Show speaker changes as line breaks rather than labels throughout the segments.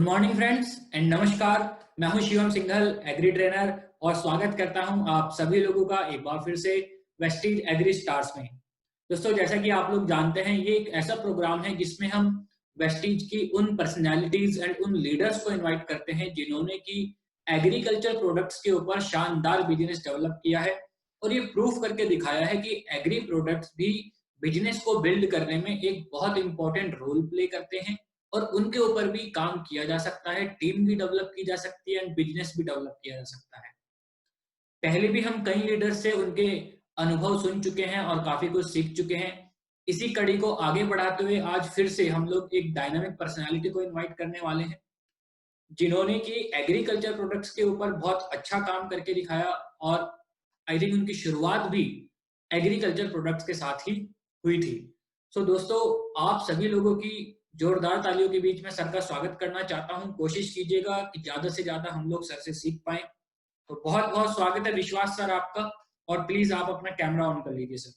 Morning friends and नमस्कार। मैं हूं शिवम सिंघल, एग्री ट्रेनर, और स्वागत करता हूं आप सभी लोगों का एक बार फिर से वेस्टीज एग्री स्टार्स में। दोस्तों, जैसा कि आप लोग जानते हैं, ये एक ऐसा प्रोग्राम है जिसमें हम वेस्टीज की उन पर्सनैलिटीज एंड उन लीडर्स को इनवाइट करते हैं जिन्होंने की एग्रीकल्चर प्रोडक्ट्स के ऊपर शानदार बिजनेस डेवलप किया है और ये प्रूफ करके दिखाया है कि एग्री प्रोडक्ट्स भी बिजनेस को बिल्ड करने में एक बहुत इंपॉर्टेंट रोल प्ले करते हैं और उनके ऊपर भी काम किया जा सकता है, टीम भी डेवलप की जा सकती है एंड बिजनेस भी डेवलप किया जा सकता है। पहले भी हम कई लीडर से उनके अनुभव सुन चुके हैं और काफी कुछ सीख चुके हैं। इसी कड़ी को आगे बढ़ाते हुए आज फिर से हम लोग एक डायनामिक पर्सनालिटी को इनवाइट करने वाले हैं जिन्होंने कि एग्रीकल्चर प्रोडक्ट्स के ऊपर बहुत अच्छा काम करके दिखाया और आई थिंक उनकी शुरुआत भी एग्रीकल्चर प्रोडक्ट्स के साथ ही हुई थी। सो दोस्तों, आप सभी लोगों की जोरदार तालियों के बीच में सर का स्वागत करना चाहता हूं। कोशिश कीजिएगा कि ज्यादा से ज्यादा हम लोग सर से सीख पाए। तो बहुत बहुत स्वागत है विश्वास सर आपका, और प्लीज आप अपना कैमरा ऑन कर लीजिए sir.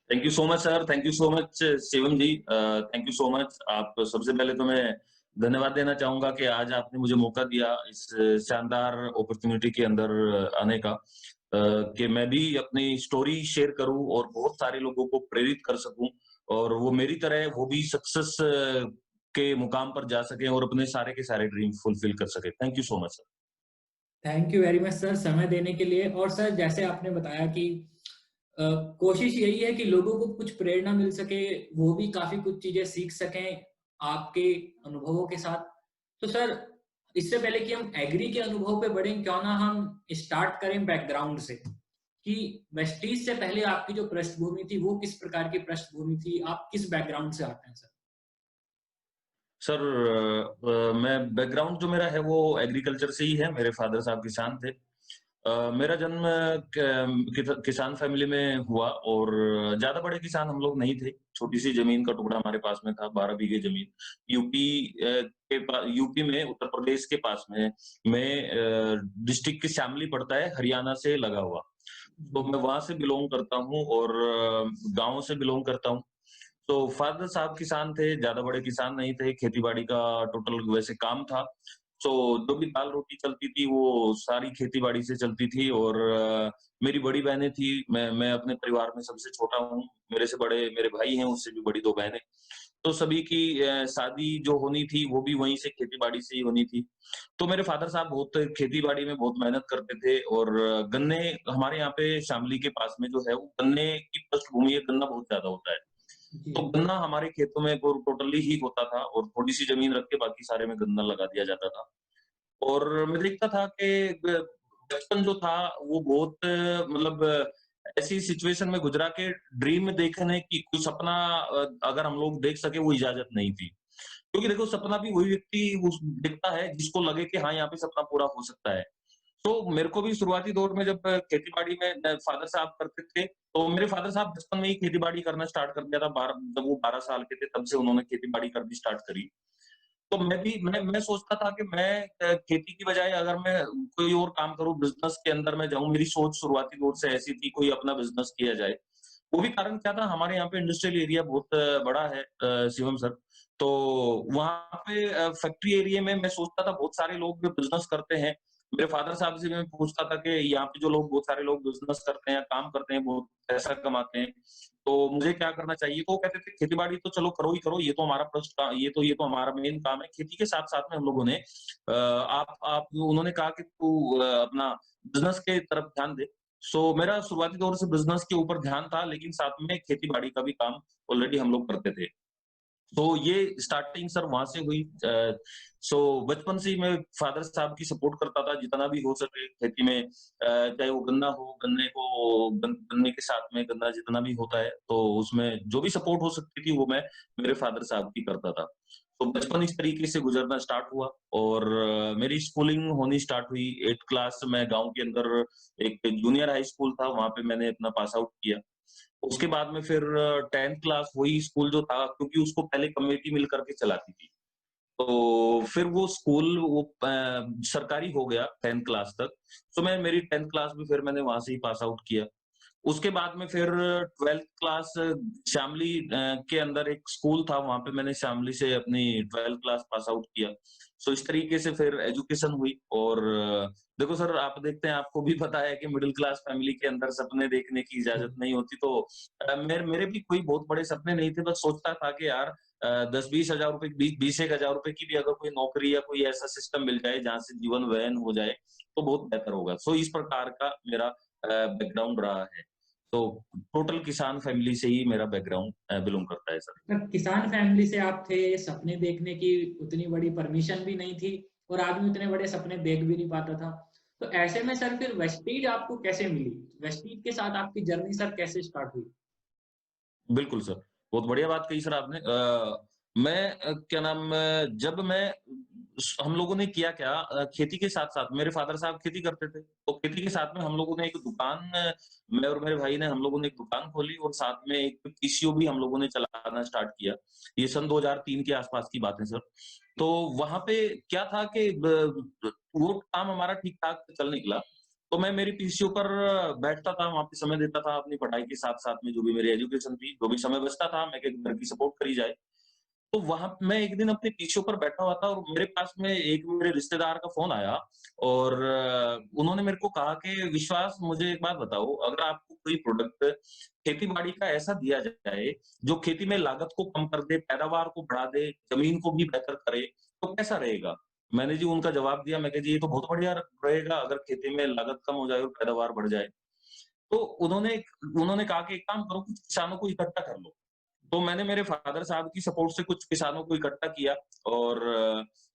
Thank you so much sir, thank you so much Shivam ji, thank you so much. आप सबसे पहले तो मैं धन्यवाद देना चाहूंगा कि आज आपने मुझे मौका दिया इस शानदार अपॉर्चुनिटी के अंदर आने का, कि मैं भी अपनी स्टोरी शेयर करूं और बहुत सारे लोगों को प्रेरित कर सकूं और वो मेरी तरह वो भी सक्सेस के मुकाम पर जा सके और अपने सारे के सारे ड्रीम फुलफिल कर सके। Thank you so much sir.
Thank you very much sir समय देने के लिए। और सर, जैसे आपने बताया कि अ, कोशिश यही है कि लोगों को कुछ प्रेरणा मिल सके, वो भी काफी कुछ चीजें सीख सकें आपके अनुभवों के साथ। तो सर, इससे पहले कि हम एग्री के अनुभव पे बढ़ें, क्यों ना हम स्टार्ट करें बैकग्राउंड से कि वेस्टीज से पहले आपकी जो पृष्ठभूमि थी वो किस प्रकार की पृष्ठभूमि थी, आप किस बैकग्राउंड से आते हैं सर?
सर मैं बैकग्राउंड जो मेरा है वो एग्रीकल्चर से ही है। मेरे फादर साहब किसान थे। मेरा जन्म किसान फैमिली में हुआ और ज्यादा बड़े किसान हम लोग नहीं थे। छोटी सी जमीन का टुकड़ा हमारे पास में था, 12 बीघे जमीन। यूपी यूपी में, उत्तर प्रदेश के पास में, डिस्ट्रिक्ट की शामली पड़ता है, हरियाणा से लगा हुआ। तो मैं वहां से बिलोंग करता हूँ और गांव से बिलोंग करता हूँ। तो फादर साहब किसान थे, ज्यादा बड़े किसान नहीं थे। खेती-बाड़ी का टोटल वैसे काम था। तो जो भी दाल-रोटी चलती थी वो सारी खेती-बाड़ी से चलती थी और मेरी बड़ी बहनें थी। मैं अपने परिवार में सबसे छोटा हूँ। मेरे से बड़े मेरे भाई हैं, उससे भी बड़ी 2 बहनें। तो सभी की शादी जो होनी थी वो भी वहीं से खेती-बाड़ी से ही होनी थी। तो मेरे फादर साहब बहुत खेती-बाड़ी में बहुत मेहनत करते थे और गन्ने हमारे यहाँ पे शामली के पास में जो है वो गन्ने की पृष्ठभूमि है, गन्ना बहुत ज्यादा होता है।
जी।
तो गन्ना हमारे खेतों में वो टोटली ही होता था और थोड़ी-सी ज़मीन रख के बाकी सारे में गन्ना लगा दिया जाता था। और मैं देखता था कि ब बचपन जो था वो बहुत ऐसी सिचुएशन में गुज़रा कि ड्रीम देखने की कोई सपना अगर हम लोग देख सके वो इजाज़त नहीं थी। क्योंकि देखो सपना भी वही व्यक्ति उस देखता है जिसको लगे कि हाँ, यहाँ पे सपना पूरा हो सकता है। तो मेरे को भी शुरुआती दौर में जब खेती-बाड़ी में फादर साहब करते थे, तो मेरे फादर साहब बचपन में ही खेती-बाड़ी करना स्टार्ट कर दिया था। 12 जब वो 12 साल के थे तब से उन्होंने खेती-बाड़ी करनी स्टार्ट करी। तो मैं सोचता था कि मैं खेती की बजाय अगर मैं कोई और काम करूँ, बिज़नेस के अंदर मैं जाऊँ, मेरी सोच शुरुआती दौर से ऐसी थी, कोई अपना बिज़नेस किया जाए। वो भी कारण क्या था, हमारे यहाँ पे इंडस्ट्रियल एरिया बहुत बड़ा है शिवम सर। तो वहाँ पे फैक्ट्री एरिया में मैं सोचता था बहुत सारे लोग जो बिज़नेस करते हैं, मेरे फादर साहब से मैं पूछता था कि यहाँ पे जो लोग बहुत सारे लोग बिज़नेस करते हैं, काम करते हैं, बहुत पैसा कमाते हैं, तो मुझे क्या करना चाहिए? तो वो कहते थे खेती-बाड़ी तो चलो करो ही करो, ये तो हमारा फर्स्ट का ये तो हमारा मेन काम है। खेती के साथ-साथ में हम लोगों ने आप उन्होंने कहा कि तू अपना बिज़नेस के तरफ ध्यान दे। मेरा शुरुआती दौर से बिज़नेस के ऊपर ध्यान था, लेकिन साथ में खेती-बाड़ी का भी काम ऑलरेडी हम लोग करते थे। तो ये स्टार्टिंग सर वहाँ से हुई। बचपन से ही मैं फादर साहब की सपोर्ट करता था जितना भी हो सके खेती में, चाहे वो गन्ना हो, गन्ने के साथ में गन्ना जितना भी होता है, तो उसमें जो भी सपोर्ट हो सकती थी वो मैं मेरे फादर साहब की करता था। तो बचपन इस तरीके से गुज़रना स्टार्ट हुआ और मेरी स्कूलिंग होनी स्टार्ट हुई। 8th क्लास में गाँव के अंदर एक जूनियर हाई स्कूल था, वहाँ पे मैंने अपना पास आउट किया। उसके बाद में फिर 10th क्लास वही स्कूल जो था, क्योंकि उसको पहले कमेटी मिल करके चलाती थी। तो फिर वो स्कूल सरकारी हो गया 10th क्लास तक। मैं मेरी 10th क्लास भी फिर मैंने वहाँ से ही पास आउट किया। उसके बाद में फिर 12th क्लास शामली के अंदर एक स्कूल था, वहाँ पे मैंने शामली से अपनी 12th क्लास पास आउट किया। सो इस तरीके से फिर एजुकेशन हुई और देखो सर, आप देखते हैं, आपको भी पता है कि मिडिल क्लास फैमिली के अंदर सपने देखने की
जी।
इजाज़त नहीं होती, तो मेरे मेरे भी कोई बहुत बड़े सपने नहीं थे, बस सोचता था कि यार 10-20 हज़ार रुपए, 20-1 हज़ार रुपए की भी अगर कोई नौकरी या कोई ऐसा सिस्टम मिल जाए जहाँ से जीवन व्ययन हो जाए, तो बहुत बेहतर होगा। सो इस प्रकार का मेरा बैकग्राउंड रहा है। तो टोटल किसान फैमिली से ही मेरा बैकग्राउंड बिलॉन्ग करता है सर।
मतलब किसान फैमिली से आप थे, सपने देखने की उतनी बड़ी परमिशन भी नहीं थी और आदमी उतने बड़े सपने देख भी नहीं पाता था। तो ऐसे में सर फिर वेस्टीज आपको कैसे मिली? वेस्टीज के साथ आपकी जर्नी सर कैसे स्टार्ट हुई?
बिल्कुल सर, बहुत बढ़िया बात कही सर आपने। मैं क्या नाम जब मैं हम लोगों ने किया क्या, खेती के साथ-साथ मेरे फ़ादर साहब खेती करते थे, तो खेती के साथ में हम लोगों ने एक दुकान, मैं और मेरे भाई ने हम लोगों ने एक दुकान खोली और साथ में एक पीसीओ भी हम लोगों ने चलाना स्टार्ट किया। ये सन 2003 के आस-पास की बात है सर। तो वहाँ पे क्या था कि वो काम हमारा ठीक-ठाक चल निकला। तो मैं मेरी पीसीओ पर बैठता था, वहाँ पे समय देता था अपनी पढ़ाई के साथ-साथ में, जो भी मेरी एजुकेशन थी, जो भी समय बचता था, मैं कि घर की सपोर्ट करी जाए। तो वहाँ मैं एक दिन अपने पीसीओ पर बैठा हुआ था और मेरे पास में एक मेरे रिश्तेदार का फ़ोन आया और उन्होंने मेरे को कहा कि विश्वास, मुझे एक बात बताओ, अगर आपको कोई प्रोडक्ट खेती-बाड़ी का ऐसा दिया जाए, जो खेती में लागत को कम कर दे, पैदावार को बढ़ा दे, ज़मीन को भी बेहतर करे, तो कैसा रहेगा? मैंने जी उनका जवाब दिया, मैं कहा जी ये तो बहुत बढ़िया रहेगा, अगर खेती में लागत कम हो जाए और पैदावार बढ़ जाए। तो उन्होंने उन्होंने कहा कि एक काम करो, कुछ किसानों को इकट्ठा कर लो। तो मैंने मेरे फ़ादर साहब की सपोर्ट से कुछ किसानों को इकट्ठा किया और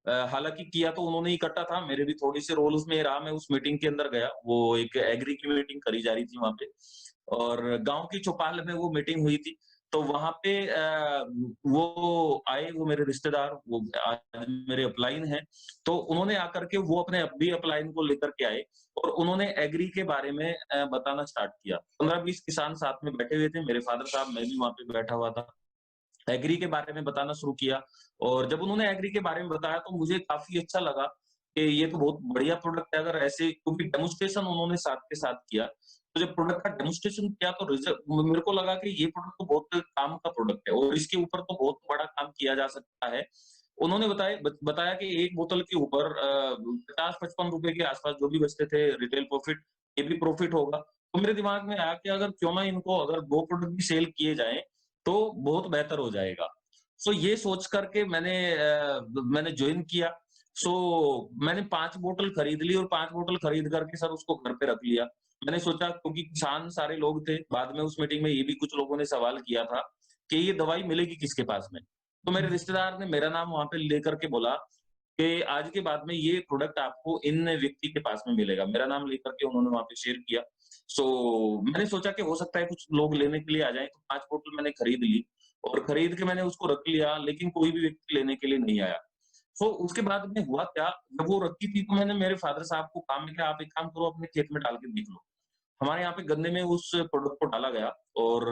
हालाँकि किया तो उन्होंने इकट्ठा था, मेरे भी थोड़ी-सी रोल उसमें रहा, मैं उस मीटिंग के अंदर गया, वो एक एग्री की मीटिंग करी जा रही थी वहाँ पे और गाँव की चौपाल में वो मीटिंग हुई थी। तो वहाँ पे वो आए, वो मेरे रिश्तेदार, वो आज मेरे अपलाइन हैं, तो उन्होंने आकर के वो अपने भी अपलाइन को लेकर के आए और उन्होंने एग्री के बारे में बताना स्टार्ट किया। 15-20 किसान साथ में बैठे हुए थे, मेरे फ़ादर साहब, मैं भी वहाँ पे बैठा हुआ था। एग्री के बारे में बताना शुरू किया और जब उन्होंने एग्री के बारे में बताया तो मुझे काफ़ी अच्छा लगा कि ये तो बहुत बढ़िया प्रोडक्ट है, अगर ऐसे, क्योंकि डेमोन्स्ट्रेशन उन्होंने साथ के साथ किया। तो जब प्रोडक्ट का डेमोन्स्ट्रेशन किया तो मेरे को लगा कि ये प्रोडक्ट तो बहुत काम का प्रोडक्ट है और इसके ऊपर तो बहुत बड़ा काम किया जा सकता है। उन्होंने बताया कि 1 बोतल के ऊपर 50-55 रुपए के आस-पास जो भी बचते थे रिटेल प्रॉफिट, ये भी प्रॉफिट होगा। तो मेरे दिमाग में आया कि अगर क्यों ना इनको, अगर 2 प्रोडक्ट भी सेल किए जाएँ, तो बहुत बेहतर हो जाएगा। सो ये सोच कर के मैंने जॉइन किया। सो मैंने 5 बोतल खरीद ली और 5 बोतल खरीद कर के सर उसको घर पे रख लिया। मैंने सोचा, क्योंकि किसान सारे लोग थे, बाद में उस मीटिंग में ये भी कुछ लोगों ने सवाल किया था कि ये दवाई मिलेगी किसके पास में? तो मेरे रिश्तेदार ने मेरा नाम वहाँ पे लेकर के बोला कि आज के बाद में ये प्रोडक्ट आपको इन व्यक्ति के पास में मिलेगा। मेरा नाम लेकर के उन्होंने वहाँ पे शेयर किया। सो मैंने सोचा कि हो सकता है कुछ लोग लेने के लिए आ जाएँ, तो 5 बोतल मैंने खरीद ली और खरीद के मैंने उसको रख लिया, लेकिन कोई भी व्यक्ति लेने के लिए नहीं आया। सो उसके बाद में हुआ क्या, जब वो रखी थी तो मैंने मेरे फादर साहब को कहा, मैं कहा आप एक काम करो, अपने खेत में डाल के देख लो। हमारे यहाँ पे गन्ने में उस प्रोडक्ट को डाला गया और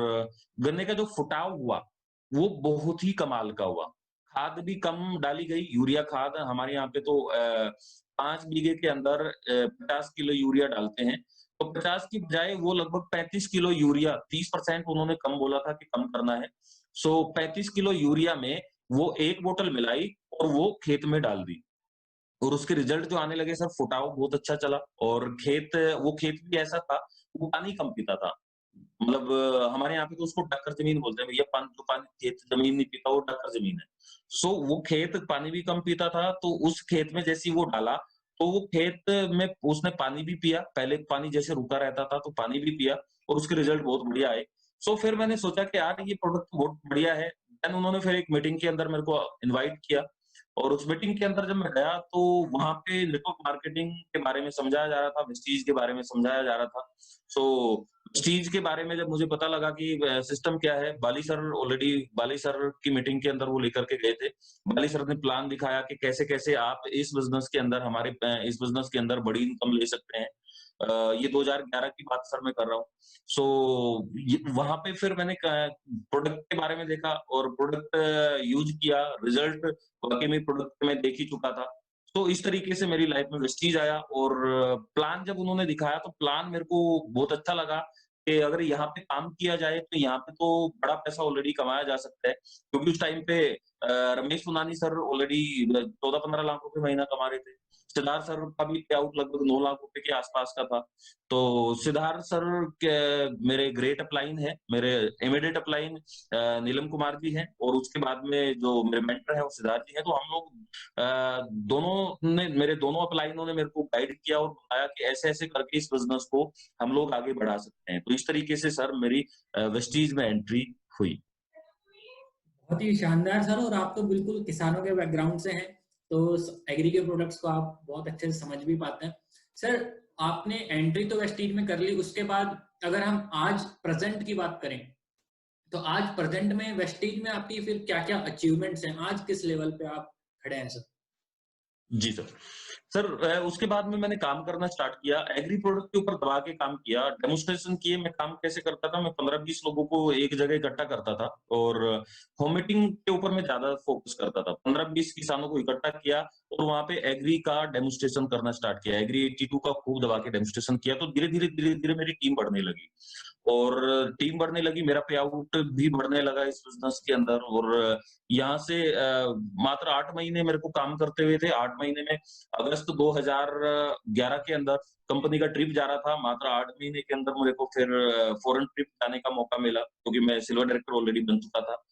गन्ने का जो फुटाव हुआ, वो बहुत ही कमाल का हुआ। खाद भी कम डाली गई, यूरिया खाद हमारे यहाँ पे तो 5 बीघे के अंदर 50 किलो यूरिया डालते हैं। तो 50 की बजाय वो लगभग 35 किलो यूरिया, 30% उन्होंने कम बोला था कि कम करना है। सो 35 किलो यूरिया में वो 1 बोतल मिलाई और वो खेत में डाल दी। और उसके रिजल्ट जो आने लगे सर, फुटाव बहुत अच्छा चला और वो खेत भी ऐसा था, वो पानी कम पीता था। मतलब हमारे यहाँ पे तो उसको डक्कर ज़मीन बोलते हैं, भैया जो पानी खेत ज़मीन नहीं पीता वो डक्कर ज़मीन है। सो वो खेत पानी भी कम पीता था, तो उस खेत में जैसे ही वो डाला, तो वो खेत में उसने पानी भी पिया, पहले पानी जैसे रुका रहता था तो पानी भी पिया और उसके रिजल्ट बहुत बढ़िया आए। सो फिर मैंने सोचा कि यार ये प्रोडक्ट तो बहुत बढ़िया है। देन उन्होंने फिर एक मीटिंग के अंदर मेरे को इनवाइट किया और उस मीटिंग के अंदर जब मैं गया तो वहाँ पे नेटवर्क मार्केटिंग के बारे में समझाया जा रहा था, वेस्टीज के बारे में समझाया जा रहा था। सो वेस्टीज के बारे में जब मुझे पता लगा कि सिस्टम क्या है, बाली सर की मीटिंग के अंदर वो लेकर के गए थे। बाली सर ने प्लान दिखाया कि कैसे-कैसे आप इस बिज़नेस के अंदर इस बिज़नेस के अंदर बड़ी इनकम ले सकते हैं। ये 2011 की बात सर मैं कर रहा हूँ। सो ये वहाँ पे फिर मैंने प्रोडक्ट के बारे में देखा और प्रोडक्ट यूज़ किया, रिज़ल्ट वाक़ई में प्रोडक्ट मैं देख ही चुका था। तो इस तरीके से मेरी लाइफ़ में वेस्टीज आया और प्लान जब उन्होंने दिखाया तो प्लान मेरे को बहुत अच्छा लगा कि अगर यहाँ पे काम किया जाए तो यहाँ पे तो बड़ा पैसा ऑलरेडी कमाया जा सकता है। क्योंकि उस टाइम पे रमेश सुनानी सर ऑलरेडी 14-15 लाख रुपए महीना कमा रहे थे। सिद्धार्थ सर का भी पे आउट लगभग 9 लाख रुपए के आसपास का था। तो सिद्धार्थ सर के मेरे ग्रेट अपलाइन है, मेरे इमीडिएट अपलाइन नीलम कुमार जी हैं और उसके बाद में जो मेरे मेंटर हैं वो सिद्धार्थ जी हैं। तो हम लोग दोनों ने मेरे दोनों अपलाइनों ने मेरे को गाइड किया और बताया कि ऐसे-ऐसे करके इस बिज़नेस को हम लोग आगे बढ़ा सकते हैं। तो इस तरीके से सर मेरी वेस्टीज में एंट्री हुई।
बहुत ही शानदार सर। और आप तो बिल्कुल किसानों के बैकग्राउंड से हैं, तो एग्री के प्रोडक्ट्स को आप बहुत अच्छे से समझ भी पाते हैं। सर, आपने एंट्री तो वेस्टीज में कर ली, उसके बाद अगर हम आज प्रेजेंट की बात करें, तो आज प्रेजेंट में वेस्टीज में आपकी फिर क्या-क्या अचीवमेंट्स हैं? आज किस लेवल पे आप खड़े हैं सर?
जी सर। सर उसके बाद में मैंने काम करना स्टार्ट किया, एग्री प्रोडक्ट के ऊपर दबा के काम किया, डेमोन्स्ट्रेशन किए। मैं काम कैसे करता था, मैं 15-20 लोगों को एक जगह इकट्ठा करता था और होम मीटिंग के ऊपर मैं ज़्यादा फोकस करता था। 15-20 किसानों को इकट्ठा किया और वहाँ पे एग्री का डेमोन्स्ट्रेशन करना स्टार्ट किया। एग्री 82 का खूब दबा के डेमोन्स्ट्रेशन किया, तो धीरे-धीरे मेरी टीम बढ़ने लगी और टीम बढ़ने लगी, मेरा पे आउट भी बढ़ने लगा इस बिज़नेस के अंदर और यहाँ से मात्र 8 महीने मेरे को काम करते हुए थे। 8 महीने में अगस्त 2011 के अंदर कंपनी का ट्रिप जा रहा था। मात्र 8 महीने के अंदर मेरे को फिर फॉरेन ट्रिप जाने का मौका मिला, क्योंकि मैं सिल्वर डायरेक्टर ऑलरेडी बन चुका था।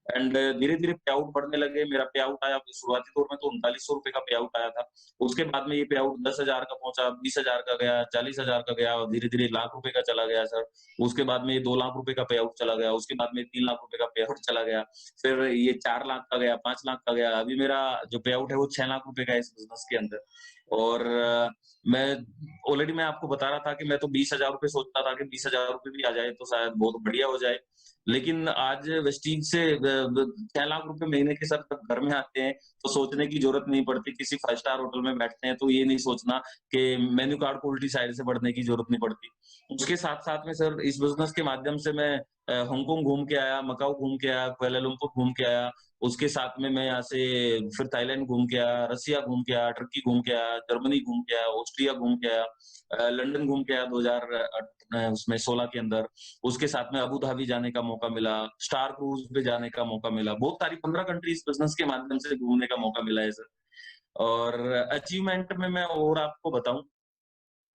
एंड धीरे-धीरे पे आउट बढ़ने लगे। मेरा पे आउट आया शुरुआती दौर में तो ₹3900 का पे आउट आया था। उसके बाद में ये पे आउट 10,000 का पहुँचा, 20,000 का गया, 40,000 का गया और धीरे-धीरे लाख रुपए का चला गया सर। उसके बाद में ये 2 लाख रुपए का पे आउट चला गया, उसके बाद में 3 लाख रुपए का पे आउट चला गया। फिर ये 4 लाख का गया, 5 लाख का गया। अभी मेरा जो पे आउट है वो 6 लाख रुपए का है इस बिज़नेस के अंदर। और मैं ऑलरेडी मैं आपको बता रहा था कि मैं तो 20,000 रुपए सोचता था कि 20,000 रुपए भी आ जाए तो शायद बहुत बढ़िया हो जाए। लेकिन आज वेस्टीज से 6 लाख रुपए महीने के सर जब घर में आते हैं, तो सोचने की ज़रूरत नहीं पड़ती। किसी 5 स्टार होटल में बैठते हैं, तो ये नहीं सोचना कि मेन्यू कार्ड को उल्टी साइड से पढ़ने की ज़रूरत नहीं पड़ती। उसके साथ-साथ में सर इस बिज़नेस के माध्यम से मैं हांगकांग घूम के आया, मकाऊ घूम के आया, कुआलालंपुर घूम के आया। उसके साथ में मैं यहाँ से फिर थाईलैंड घूम के आया, रसिया घूम के आया, टर्की घूम के आया, जर्मनी घूम के आया, ऑस्ट्रिया घूम के आया, लंदन घूम के आया 2016 के अंदर। उसके साथ में अबू धाबी जाने का मौका मिला, स्टार क्रूज़ पे जाने का मौका मिला। बहुत सारी 15 कंट्रीज़ बिज़नेस के माध्यम से घूमने का मौका मिला है सर। और अचीवमेंट में मैं और आपको बताऊँ,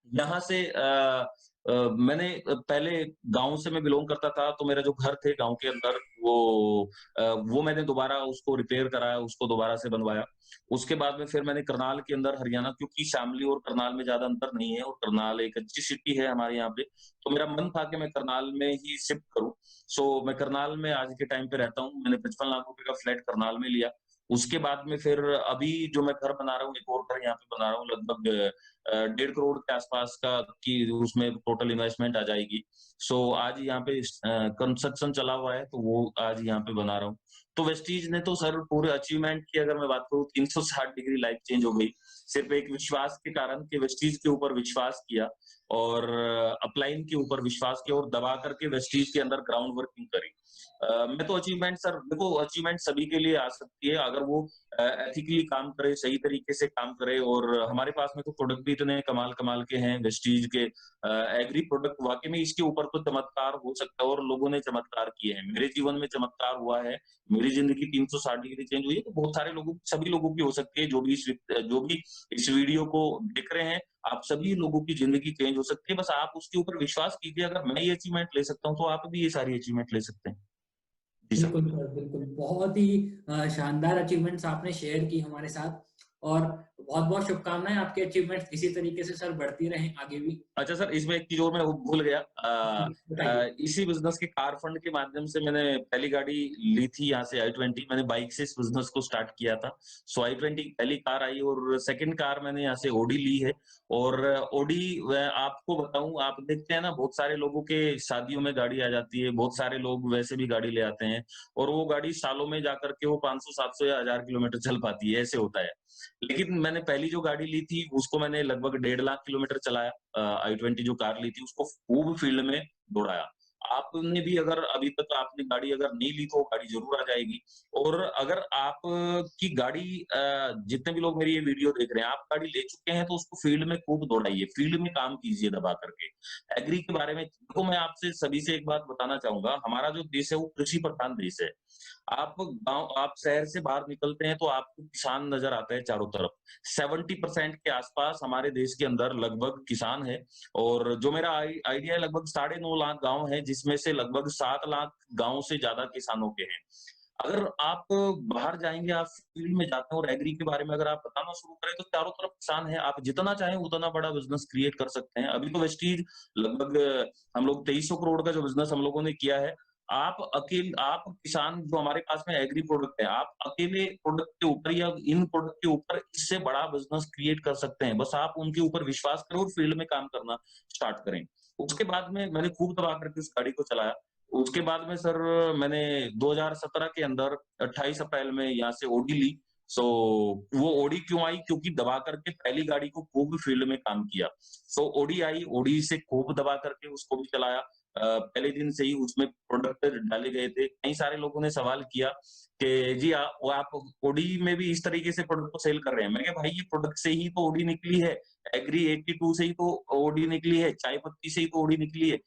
यहाँ से मैंने पहले गाँव से मैं बिलॉन्ग करता था, तो मेरा जो घर थे गाँव के अंदर वो मैंने दोबारा उसको रिपेयर कराया, उसको दोबारा से बनवाया। उसके बाद में फिर मैंने करनाल के अंदर हरियाणा, क्योंकि शामली और करनाल में ज़्यादा अंतर नहीं है और करनाल एक अच्छी सिटी है हमारे यहाँ पे, तो मेरा मन था कि मैं करनाल में ही शिफ्ट करूँ। सो मैं करनाल में आज के टाइम पे रहता हूँ। मैंने 55 लाख रुपए का फ्लैट करनाल में लिया। उसके बाद में फिर अभी जो मैं घर बना रहा हूँ, एक और घर यहाँ पे बना रहा हूँ, लगभग 1.5 करोड़ के आसपास का की उसमें टोटल इन्वेस्टमेंट आ जाएगी। सो आज यहाँ पे कंस्ट्रक्शन चला हुआ है, तो वो आज यहाँ पे बना रहा हूँ। तो वेस्टीज ने तो सर पूरे अचीवमेंट की अगर मैं बात करूँ, 360 डिग्री लाइफ चेंज हो गई। सिर्फ एक विश्वास के कारण कि वेस्टीज के ऊपर विश्वास किया और अपलाइन के ऊपर विश्वास किया और दबा करके वेस्टीज के अंदर ग्राउंड वर्किंग करी। मैं तो अचीवमेंट सर देखो, अचीवमेंट सभी के लिए आ सकती है अगर वो एथिकली काम करे, सही तरीके से काम करे। और हमारे पास में तो प्रोडक्ट भी इतने कमाल-कमाल के हैं वेस्टीज के। एग्री प्रोडक्ट वाक़ई में इसके ऊपर तो चमत्कार हो सकता है और लोगों ने चमत्कार किए हैं। मेरे जीवन में चमत्कार हुआ है, मेरी ज़िंदगी 360 डिग्री चेंज हुई है, तो बहुत सारे लोगों सभी लोगों की हो सकती है, जो भी इस वीडियो को देख रहे हैं, आप सभी लोगों की ज़िंदगी चेंज हो सकती है। बस आप उसके ऊपर विश्वास कीजिए, अगर मैं ये अचीवमेंट ले सकता हूँ, तो आप भी ये सारी अचीवमेंट ले सकते हैं। जी सर।
बिल्कुल सर, बिल्कुल। बहुत ही शानदार अचीवमेंट्स आपने शेयर की हमारे साथ, और बहुत-बहुत शुभकामनाएँ, आपके अचीवमेंट्स इसी तरीके से सर बढ़ती रहें आगे भी।
अच्छा सर, इसमें एक चीज़ और मैं वो भूल गया।
जी, बताइए।
इसी बिज़नेस के कार फंड के माध्यम से मैंने पहली गाड़ी ली थी यहाँ से i20। मैंने बाइक से इस बिज़नेस को स्टार्ट किया था। सो i20 पहली कार आई और सेकंड कार मैंने यहाँ से ऑडी ली है। और ऑडी आपको बताऊँ, आप देखते हैं ना बहुत सारे लोगों के शादियों में गाड़ी आ जाती है, बहुत सारे लोग वैसे भी गाड़ी ले आते हैं और वो गाड़ी सालों में जाकर के वो 500, 700 या 1000 किलोमीटर चल पाती है, ऐसे होता है। लेकिन मैंने पहली जो गाड़ी ली थी उसको मैंने लगभग 1.5 लाख किलोमीटर चलाया। i20 जो कार ली थी उसको खूब फील्ड में दौड़ाया। आपने भी अगर अभी तक आपने गाड़ी अगर नहीं ली तो गाड़ी ज़रूर आ जाएगी। और अगर आप की गाड़ी जितने भी लोग मेरी ये वीडियो देख रहे हैं, आप गाड़ी ले चुके हैं तो उसको फील्ड में खूब दौड़ाइए, फील्ड में काम कीजिए दबा करके। एग्री के बारे में देखो मैं आपसे सभी से एक बात बताना चाहूँगा, हमारा जो देश है वो कृषि प्रधान देश है। आप शहर से बाहर निकलते हैं तो आपको किसान नज़र आते हैं चारों तरफ। 70% के आसपास हमारे देश के अंदर लगभग किसान है और जो मेरा आइडिया है लगभग 9.5 लाख गाँव हैं, जिसमें से लगभग 7 लाख गाँव से ज़्यादा किसानों के हैं। अगर आप बाहर जाएँगे, आप फील्ड में जाते हैं और एग्री के बारे में अगर आप बताना शुरू करें तो चारों तरफ किसान हैं, आप जितना चाहें उतना बड़ा बिज़नेस क्रिएट कर सकते हैं। अभी तो वेस्टीज लगभग हम लोग 2300 करोड़ का जो बिज़नेस हम लोगों ने किया है, आप किसान जो हमारे पास में एग्री प्रोडक्ट है, आप अकेले प्रोडक्ट के ऊपर या इन प्रोडक्ट के ऊपर इससे बड़ा बिज़नेस क्रिएट कर सकते हैं। बस आप उनके ऊपर विश्वास करें और फील्ड में काम करना स्टार्ट करें। उसके बाद में मैंने खूब दबा करके उस गाड़ी को चलाया। उसके बाद में सर मैंने 2017 के अंदर 28 अप्रैल में यहाँ से ऑडी ली। सो वो ऑडी क्यों आई? क्योंकि दबा करके पहली गाड़ी को खूब फील्ड में काम किया। सो ऑडी आई, ऑडी से खूब दबा करके उसको भी चलाया। पहले दिन से ही उसमें प्रोडक्ट डाले गए थे। कई सारे लोगों ने सवाल किया कि जी वो आप ऑडी में भी इस तरीके से प्रोडक्ट को सेल कर रहे हैं। मैंने कहा भाई ये प्रोडक्ट से ही तो ऑडी निकली है। एग्री 82 से ही तो ऑडी निकली है, चाय पत्ती से ही तो ऑडी निकली है।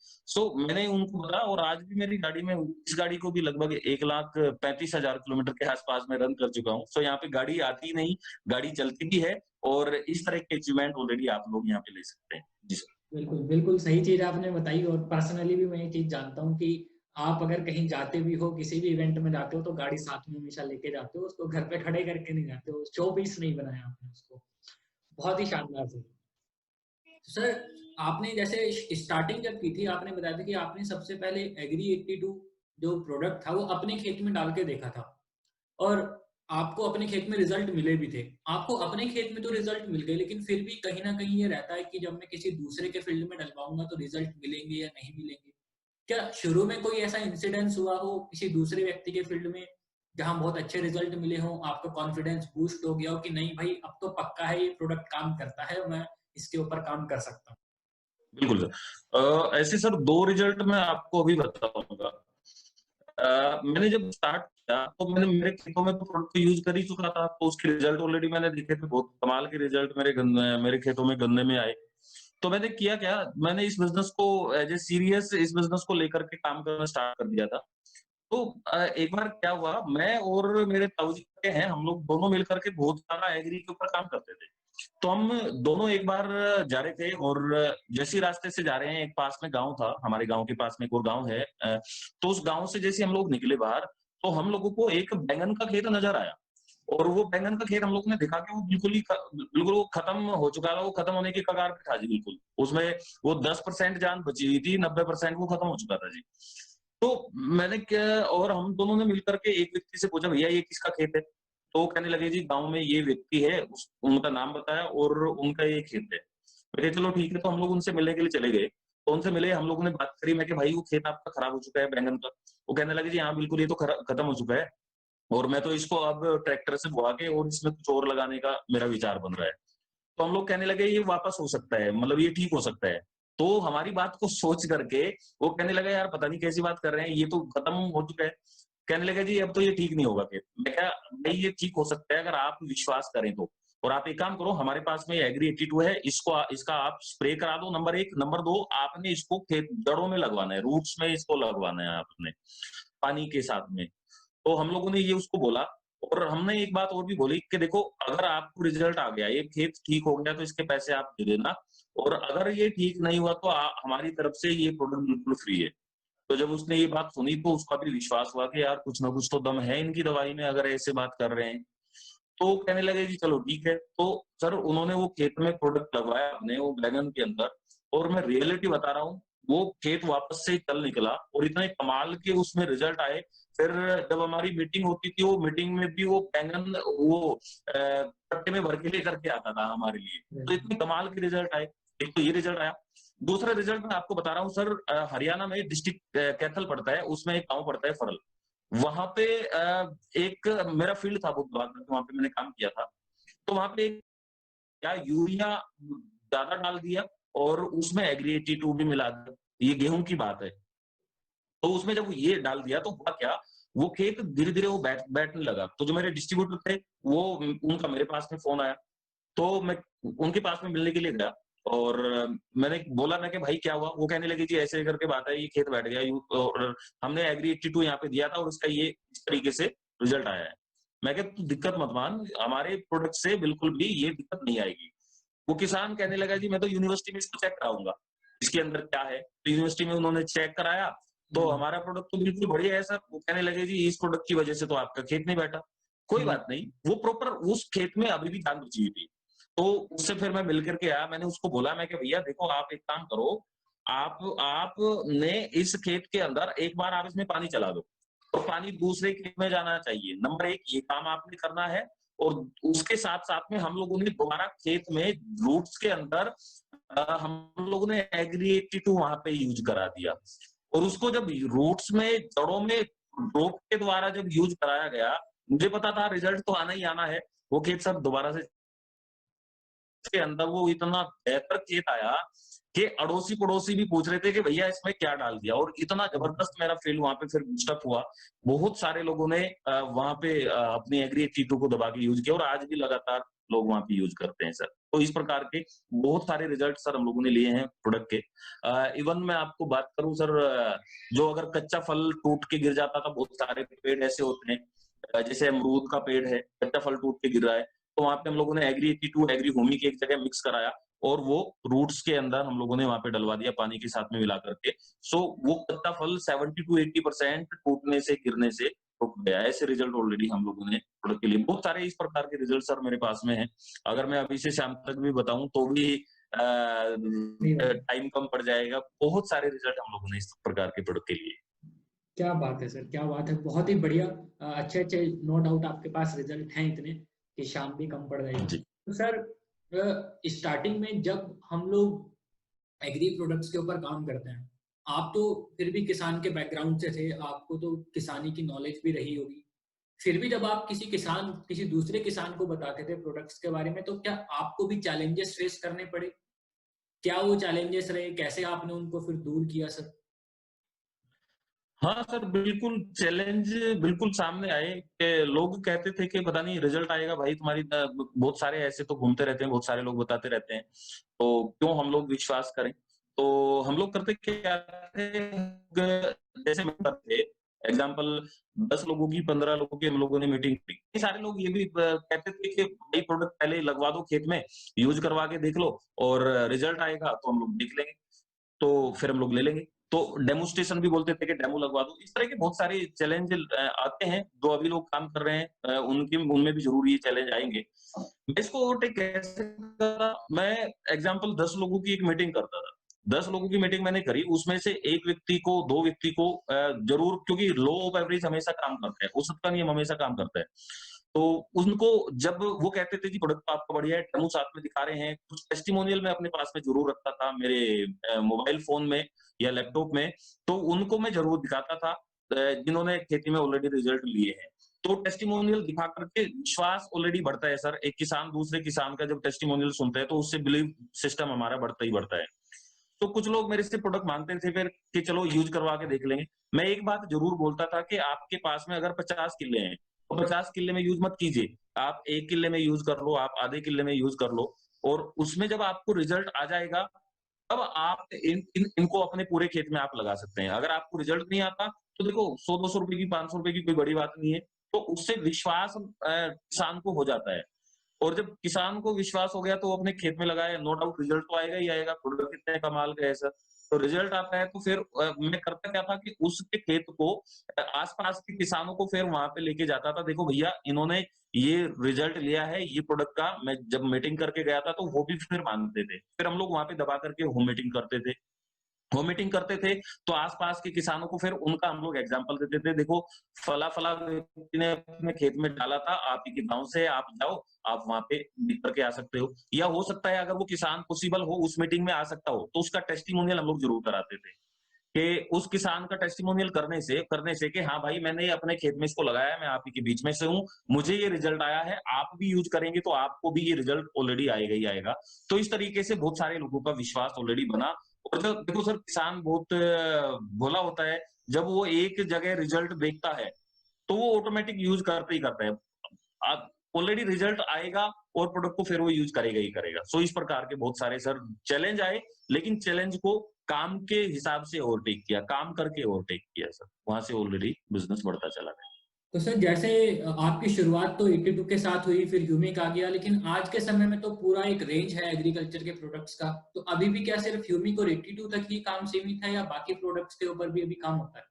मैंने उनको बताया और आज भी मेरी गाड़ी में इस गाड़ी को भी लगभग 1,35,000 किलोमीटर के आसपास में रन कर चुका हूँ। यहाँ पे गाड़ी आती ही नहीं, गाड़ी चलती भी है और इस तरह के अचीवमेंट ऑलरेडी आप लोग यहाँ पे ले सकते हैं। जी सर।
बिल्कुल, बिल्कुल सही चीज़ आपने बताई और पर्सनली भी मैं ये चीज़ जानता हूँ कि आप अगर कहीं जाते भी हो, किसी भी इवेंट में जाते हो तो गाड़ी साथ में हमेशा लेके जाते हो, उसको घर पे खड़े करके नहीं जाते हो, शो पीस नहीं बनाया आपने उसको। बहुत ही शानदार से। सर, आपने जैसे स्टार्टिंग जब की थी, आपने बताया था कि आपने सबसे पहले एग्री 82 जो प्रोडक्ट था, वो अपने खेत में डाल के देखा था और आपको अपने खेत में रिजल्ट मिले भी थे। आपको अपने खेत में तो रिजल्ट मिल गए, लेकिन फिर भी कहीं न कहीं ये रहता है कि जब मैं किसी दूसरे के फील्ड में डलवाऊँगा, तो रिजल्ट मिलेंगे या नहीं मिलेंगे? क्या शुरू में कोई ऐसा इंसिडेंस हुआ हो किसी दूसरे व्यक्ति के फील्ड में, जहाँ बहुत अच्छे रिजल्ट मिले हों, आपका कॉन्फिडेंस बूस्ट हो गया हो कि नहीं भाई, अब तो पक्का है ये प्रोडक्ट काम करता है, मैं इसके ऊपर काम कर सकता हूँ?
बिल्कुल सर। ऐसे सर 2 रिजल्ट मैं आपको अभी बताऊँगा। मैंने जब स्टार्ट किया तो मैंने मेरे खेतों में तो प्रोडक्ट यूज़ कर ही चुका था, तो उसके रिजल्ट ऑलरेडी मैंने देखे थे, बहुत कमाल के रिजल्ट मेरे खेतों में गन्ने में आए। तो मैंने किया क्या, मैंने इस बिज़नेस को एज़ ए सीरियस इस बिज़नेस को लेकर के काम करना स्टार्ट कर दिया था। तो एक बार क्या हुआ, मैं और मेरे ताऊजी के हैं, हम लोग दोनों मिलकर के बहुत सारा एग्री के ऊपर काम करते थे। तो हम दोनों एक बार जा रहे थे और जैसे ही रास्ते से जा रहे हैं, एक पास में गाँव था, हमारे गाँव के पास में एक और गाँव है। तो उस गाँव से जैसे हम लोग निकले बाहर, तो हम लोगों को एक बैंगन का खेत नज़र आया और वो बैंगन का खेत हम लोगों ने देखा कि वो बिल्कुल वो खत्म हो चुका था, वो खत्म होने के कगार पे था जी बिल्कुल। उसमें वो 10% जान बची हुई थी, 90% वो खत्म हो चुका था जी। तो मैंने क्या और हम दोनों ने मिलकर के एक व्यक्ति से पूछा, भैया ये किसका खेत है? तो वो कहने लगे जी गाँव में ये व्यक्ति है, उनका नाम बताया और उनका ये खेत है। मैं कहा चलो ठीक है, तो हम लोग उनसे मिलने के लिए चले गए। तो उनसे मिले, हम लोगों ने बात करी, मैं कहा भाई वो खेत आपका खराब हो चुका है बैंगन का। वो कहने लगे जी हाँ बिल्कुल ये तो खत्म हो चुका है और मैं तो इसको अब ट्रैक्टर से बुआ के और इसमें कुछ और लगाने का मेरा विचार बन रहा है। तो हम लोग कहने लगे ये वापस हो सकता है, मतलब ये ठीक हो सकता है। तो हमारी बात को सोच करके वो कहने लगा यार पता नहीं कैसी बात कर रहे हैं, ये तो खत्म हो चुका है। कहने लगा जी अब तो ये ठीक नहीं होगा फिर। मैं कहा भाई ये ठीक हो सकता है अगर आप विश्वास करें तो। और आप एक काम करो, हमारे पास में एग्री 82 है, इसका आप स्प्रे करा दो नंबर 1, नंबर 2 आपने इसको खेत जड़ों में लगवाना है, रूट्स में इसको लगवाना है आपने, पानी के साथ में। तो हम लोगों ने ये उसको बोला और हमने एक बात और भी बोली कि देखो अगर आपको रिजल्ट आ गया, ये खेत ठीक हो गया तो इसके पैसे आप दे देना और अगर ये ठीक नहीं हुआ तो हमारी तरफ से ये प्रोडक्ट बिल्कुल फ्री है। तो जब उसने ये बात सुनी तो उसका भी विश्वास हुआ कि यार कुछ ना कुछ तो दम है इनकी दवाई में अगर ऐसे बात कर रहे हैं। तो कहने लगे जी चलो ठीक है। तो सर उन्होंने वो खेत में प्रोडक्ट लगवाया अपने वो बैगन के अंदर और मैं रियलिटी बता रहा हूँ, वो खेत वापस से चल निकला और इतने कमाल के उसमें रिजल्ट आए। फिर जब हमारी मीटिंग होती थी, वो मीटिंग में भी वो बैंगन वो कट्टे में भर के लेकर के आता था हमारे लिए। तो इतने कमाल के रिजल्ट आए। एक तो ये रिजल्ट आया। दूसरा रिजल्ट मैं आपको बता रहा हूँ सर, हरियाणा में डिस्ट्रिक्ट कैथल पड़ता है, उसमें एक गाँव पड़ता है फरल। वहाँ पे एक मेरा फील्ड था बुधवार में, वहाँ पे मैंने काम किया था। तो वहाँ पे क्या यूरिया ज़्यादा डाल दिया और उसमें एग्री 82 भी मिला दिया। ये गेहूँ की बात है। तो उसमें जब ये डाल दिया तो हुआ क्या, वो खेत धीरे-धीरे वो बैठने लगा। तो जो मेरे डिस्ट्रीब्यूटर थे, वो उनका मेरे पास में फ़ोन आया। तो मैं उनके पास में मिलने के लिए गया और मैंने बोला मैं कि भाई क्या हुआ? वो कहने लगे जी ऐसे करके बात है, ये खेत बैठ गया और हमने एग्री 82 यहाँ पे दिया था और उसका ये इस तरीके से रिजल्ट आया है। मैं कहा तू दिक्कत मत मान, हमारे प्रोडक्ट से बिल्कुल भी ये दिक्कत नहीं आएगी। वो किसान कहने लगा जी मैं तो यूनिवर्सिटी में इसको चेक कराऊँगा, इसके अंदर क्या है? तो यूनिवर्सिटी में उन्होंने चेक कराया, तो हमारा प्रोडक्ट तो बिल्कुल बढ़िया है सर। वो कहने लगे जी इस प्रोडक्ट की वजह से तो आपका खेत नहीं बैठा। कोई
जी।
बात नहीं, वो प्रॉपर उस खेत में अभी भी जान बची हुई थी। तो उससे फिर मैं मिल कर के आया, मैंने उसको बोला मैं कि भैया देखो आप एक काम करो, आपने इस खेत के अंदर एक बार आप इसमें पानी चला दो, तो पानी दूसरे खेत में जाना चाहिए। नंबर 1 ये काम आपने करना है और उसके साथ-साथ में हम लोगों ने दोबारा खेत में रूट्स के अंदर हम लोगों ने एग्री 82 वहाँ पे यूज़ करा दिया और उसको जब रूट्स में जड़ों में ड्रॉप के द्वारा जब यूज़ कराया गया, मुझे पता था रिजल्ट तो आना ही आना है। वो खेत सर दोबारा से के अंदर वो इतना बेहतर खेत आया कि अड़ोसी-पड़ोसी भी पूछ रहे थे कि भैया इसमें क्या डाल दिया और इतना जबरदस्त मेरा फ़ील वहाँ पे फिर बूस्टअप हुआ। बहुत सारे लोगों ने वहाँ पे अपनी एग्री 82 को दबा के यूज़ किया और आज भी लगातार लोग वहाँ पे यूज़ करते हैं सर। तो इस प्रकार के बहुत सारे रिजल्ट सर हम लोगों ने लिए हैं प्रोडक्ट के। इवन मैं आपको बात करूँ सर जो अगर कच्चा फल टूट के गिर जाता था, बहुत सारे पेड़ ऐसे होते हैं जैसे अमरूद का पेड़ है, कच्चा फल टूट के गिर रहा है, तो वहाँ पे हम लोगों ने एग्री 82 एग्री होमी की एक जगह मिक्स कराया और वो रूट्स के अंदर हम लोगों ने वहाँ पे डलवा दिया पानी के साथ में मिला करके। सो वो कच्चा फल 70 टू 80% टूटने से, गिरने से रुक गया। ऐसे रिजल्ट ऑलरेडी हम लोगों ने प्रोडक्ट के लिए बहुत सारे इस प्रकार के रिजल्ट सर मेरे पास में हैं। अगर मैं अभी से शाम तक भी बताऊँ तो भी
सही बात है।
टाइम कम पड़ जाएगा। बहुत सारे रिजल्ट हम लोगों ने इस प्रकार के प्रोडक्ट के लिए।
क्या बात है सर, क्या बात है! बहुत ही बढ़िया। अच्छे-अच्छे नो डाउट आपके पास रिज़ल्ट हैं इतने कि शाम भी कम पड़ जाएगी।
जी।
तो सर स्टार्टिंग में जब हम लोग एग्री प्रोडक्ट्स के ऊपर काम करते हैं, आप तो फिर भी किसान के बैकग्राउंड से थे, आपको तो किसानी की नॉलेज भी रही होगी। फिर भी जब आप किसी दूसरे किसान को बताते थे प्रोडक्ट्स के बारे में, तो क्या आपको भी चैलेंजेस फेस करने पड़े? क्या वो चैलेंजेस रहे? कैसे आपने उनको फिर दूर किया सर?
हाँ सर, बिल्कुल चैलेंज बिल्कुल सामने आए कि लोग कहते थे कि पता नहीं रिजल्ट आएगा भाई तुम्हारी बहुत सारे ऐसे तो घूमते रहते हैं, बहुत सारे लोग बताते रहते हैं, तो क्यों हम लोग विश्वास करें? तो हम लोग करते क्या थे जैसे मेंबर थे, एग्ज़ाम्पल 10 लोगों की, 15 लोगों की हम लोगों ने मीटिंग की। ये सारे लोग ये भी कहते थे कि भाई प्रोडक्ट पहले लगवा दो खेत में, यूज़ करवा के देख लो और रिजल्ट आएगा तो हम लोग देख लेंगे। तो फिर हम लोग ले लेंगे। तो डेमोस्ट्रेशन भी बोलते थे कि डेमो लगवा दो। इस तरह के बहुत सारे चैलेंज आते हैं, जो अभी लोग काम कर रहे हैं उनके उनमें भी ज़रूर ये चैलेंज आएँगे। मैं इसको ओवरटेक कैसे करा, मैं एग्ज़ाम्पल 10 लोगों की एक मीटिंग करता था। 10 लोगों की मीटिंग मैंने करी, उसमें से 1 व्यक्ति को, 2 व्यक्ति को ज़रूर क्योंकि लॉ ऑफ एवरेज हमेशा काम करता है, औसत का नियम हमेशा काम करता है। तो उनको जब वो कहते थे कि प्रोडक्ट तो आपका बढ़िया है, डेमो साथ में दिखा रहे हैं, कुछ टेस्टिमोनियल मैं अपने पास में ज़रूर रखता था मेरे मोबाइल फ़ोन में या लैपटॉप में, तो उनको मैं ज़रूर दिखाता था जिन्होंने खेती में ऑलरेडी रिज़ल्ट लिए हैं। तो टेस्टिमोनियल दिखा कर के विश्वास ऑलरेडी बढ़ता है सर, एक किसान दूसरे किसान का जब टेस्टिमोनियल सुनता है, तो उससे बिलीव सिस्टम हमारा बढ़ता ही बढ़ता है। तो कुछ लोग मेरे से प्रोडक्ट माँगते थे फिर कि चलो यूज़ करवा के देख लेंगे। मैं एक बात ज़रूर बोलता था कि आपके पास में अगर 50 किल्ले हैं, तो 50 किल्ले में यूज़ मत कीजिए। आप 1 किल्ले में यूज़ कर लो, आप आधे किल्ले में यूज़ कर लो और उसमें जब आपको रिज़ल्ट आ जाएगा, तब आप इनको अपने पूरे खेत में आप लगा सकते हैं। अगर आपको रिज़ल्ट नहीं आता, तो देखो ₹100-200 की, ₹500 की कोई बड़ी बात नहीं है। तो उससे विश्वास किसान को हो जाता है। और जब किसान को विश्वास हो गया तो वो अपने खेत में लगाए, नो डाउट रिजल्ट तो आएगा ही आएगा, प्रोडक्ट इतने कमाल का है सर। तो रिजल्ट आता है तो फिर मैं करता क्या था कि उसके खेत को आस-पास के किसानों को फिर वहाँ पे लेके जाता था, देखो भैया इन्होंने ये रिजल्ट लिया है, ये प्रोडक्ट का मैं जब मीटिंग करके गया था तो वो भी फिर मानते थे। फिर हम लोग वहाँ पे दबा करके होम मीटिंग करते थे। वो मीटिंग करते थे, तो आस-पास के किसानों को फिर उनका हम लोग एग्ज़ाम्पल देते थे, देखो फला-फला व्यक्ति ने अपने खेत में डाला था, आप ही के गाँव से आप जाओ, आप वहाँ पे देख कर के आ सकते हो। या हो सकता है अगर वो किसान पॉसिबल हो उस मीटिंग में आ सकता हो, तो उसका टेस्टिमोनियल हम लोग ज़रूर कराते थे। कि उस किसान का टेस्टिमोनियल करने से कि हाँ भाई मैंने अपने खेत में इसको लगाया है, मैं आप ही के बीच में से हूँ, मुझे ये रिज़ल्ट आया है, आप भी यूज़ करेंगे तो आपको भी ये रिज़ल्ट ऑलरेडी आएगा ही आएगा। तो इस तरीके से बहुत सारे लोगों का विश्वास ऑलरेडी बना और जब देखो सर, किसान बहुत भोला होता है, जब वो एक जगह रिजल्ट देखता है, तो वो ऑटोमेटिक यूज़ करता ही करता है। आप ऑलरेडी रिजल्ट आएगा और प्रोडक्ट को फिर वो यूज़ करेगा ही करेगा। सो इस प्रकार के बहुत सारे सर चैलेंज आए, लेकिन चैलेंज को काम के हिसाब से ओवरटेक किया, काम करके ओवरटेक किया सर। वहाँ से ऑलरेडी बिज़नेस बढ़ता चला गया।
तो सर जैसे आपकी शुरुआत तो 82 के साथ हुई, फिर ह्यूमिक आ गया, लेकिन आज के समय में तो पूरा एक रेंज है एग्रीकल्चर के प्रोडक्ट्स का। तो अभी भी क्या सिर्फ ह्यूमिक और 82 तक ही काम सीमित है या बाकी प्रोडक्ट्स के ऊपर भी अभी काम होता है?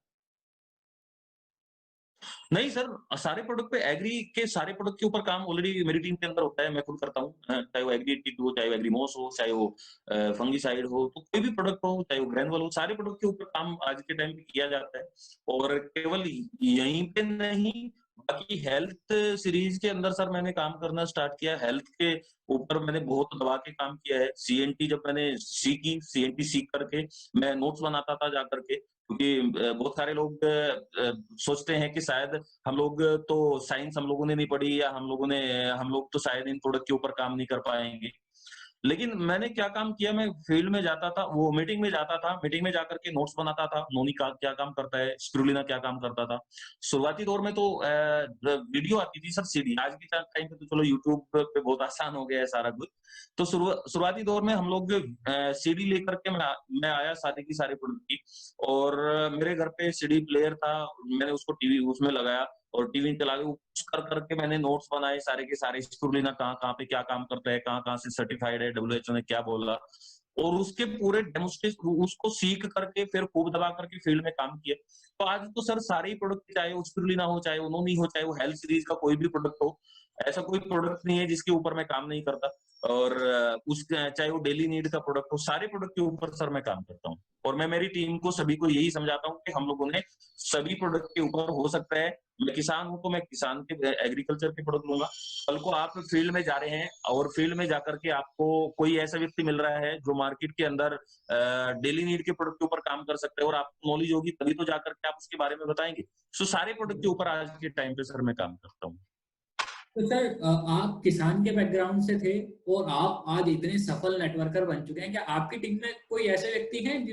नहीं सर, सारे प्रोडक्ट पे एग्री के सारे प्रोडक्ट के ऊपर काम ऑलरेडी मेरी टीम के अंदर होता है, मैं खुद करता हूँ। चाहे वो एग्री टिक हो, चाहे वो एग्रीमोस हो, चाहे वो फंगिसाइड हो, तो कोई भी प्रोडक्ट हो, चाहे वो ग्रैनुअल हो, सारे प्रोडक्ट के ऊपर काम आज के टाइम पे किया जाता है। और केवल यहीं पे नहीं, बाकी हेल्थ सीरीज के अंदर सर मैंने काम करना स्टार्ट किया। हेल्थ के ऊपर मैंने बहुत दबा के काम किया है। सीएनटी जब मैंने सीखी, सीएनटी सीख करके मैं नोट्स बनाता था जा करके, क्योंकि बहुत सारे लोग सोचते हैं कि शायद हम लोग तो साइंस हम लोगों ने नहीं पढ़ी, या हम लोग तो शायद इन प्रोडक्ट के ऊपर काम नहीं कर पाएँगे। लेकिन मैंने क्या काम किया, मैं फील्ड में जाता था, वो मीटिंग में जाता था, मीटिंग में जाकर के नोट्स बनाता था, नोनी का क्या काम करता है, स्पिरुलिना क्या काम करता था। शुरुआती दौर में तो वीडियो आती थी सर सीडी, आज के टाइम पे तो चलो यूट्यूब पे बहुत आसान हो गया है सारा कुछ। तो शुरुआती दौर में हम लोग सीडी लेकर के मैं आया सारे की सारे प्रोडक्ट की, और मेरे घर पे सीडी प्लेयर था, मैंने उसको टीवी उसमें लगाया और टीवी चला के कुछ कर करके मैंने नोट्स बनाए सारे के सारे, स्पिरुलिना कहाँ-कहाँ पे क्या काम करता है, कहाँ-कहाँ से सर्टिफाइड है, डब्ल्यूएचओ ने क्या बोला, और उसके पूरे डेमोन्स्ट्रेट उसको सीख करके फिर खूब दबा करके फील्ड में काम किया। तो आज तो सर सारे ही प्रोडक्ट, चाहे वो स्पिरुलिना हो, चाहे वो नोनी हो, चाहे वो हेल्थ सीरीज का कोई भी प्रोडक्ट हो, ऐसा कोई प्रोडक्ट नहीं है जिसके ऊपर मैं काम नहीं करता। और चाहे वो डेली नीड का प्रोडक्ट हो, सारे प्रोडक्ट के ऊपर सर मैं काम करता हूँ। और मैं मेरी टीम को सभी को यही समझाता हूँ कि हम लोगों ने सभी प्रोडक्ट के ऊपर, हो सकता है मैं किसान हूँ तो मैं किसान के एग्रीकल्चर के प्रोडक्ट लूंगा, कल को आप फील्ड में जा रहे हैं और फील्ड में जाकर के आपको कोई ऐसा व्यक्ति मिल रहा है जो मार्केट के अंदर डेली नीड के प्रोडक्ट के ऊपर काम कर सकता है और आपको नॉलेज होगी, तभी तो जाकर के आप उसके बारे में बताएंगे। सो सारे प्रोडक्ट के ऊपर आज के टाइम पे सर मैं काम करता हूँ।
तो सर आप किसान के बैकग्राउंड से थे और आप आज इतने सफल नेटवर्कर बन चुके हैं, क्या आपकी टीम में कोई ऐसे व्यक्ति हैं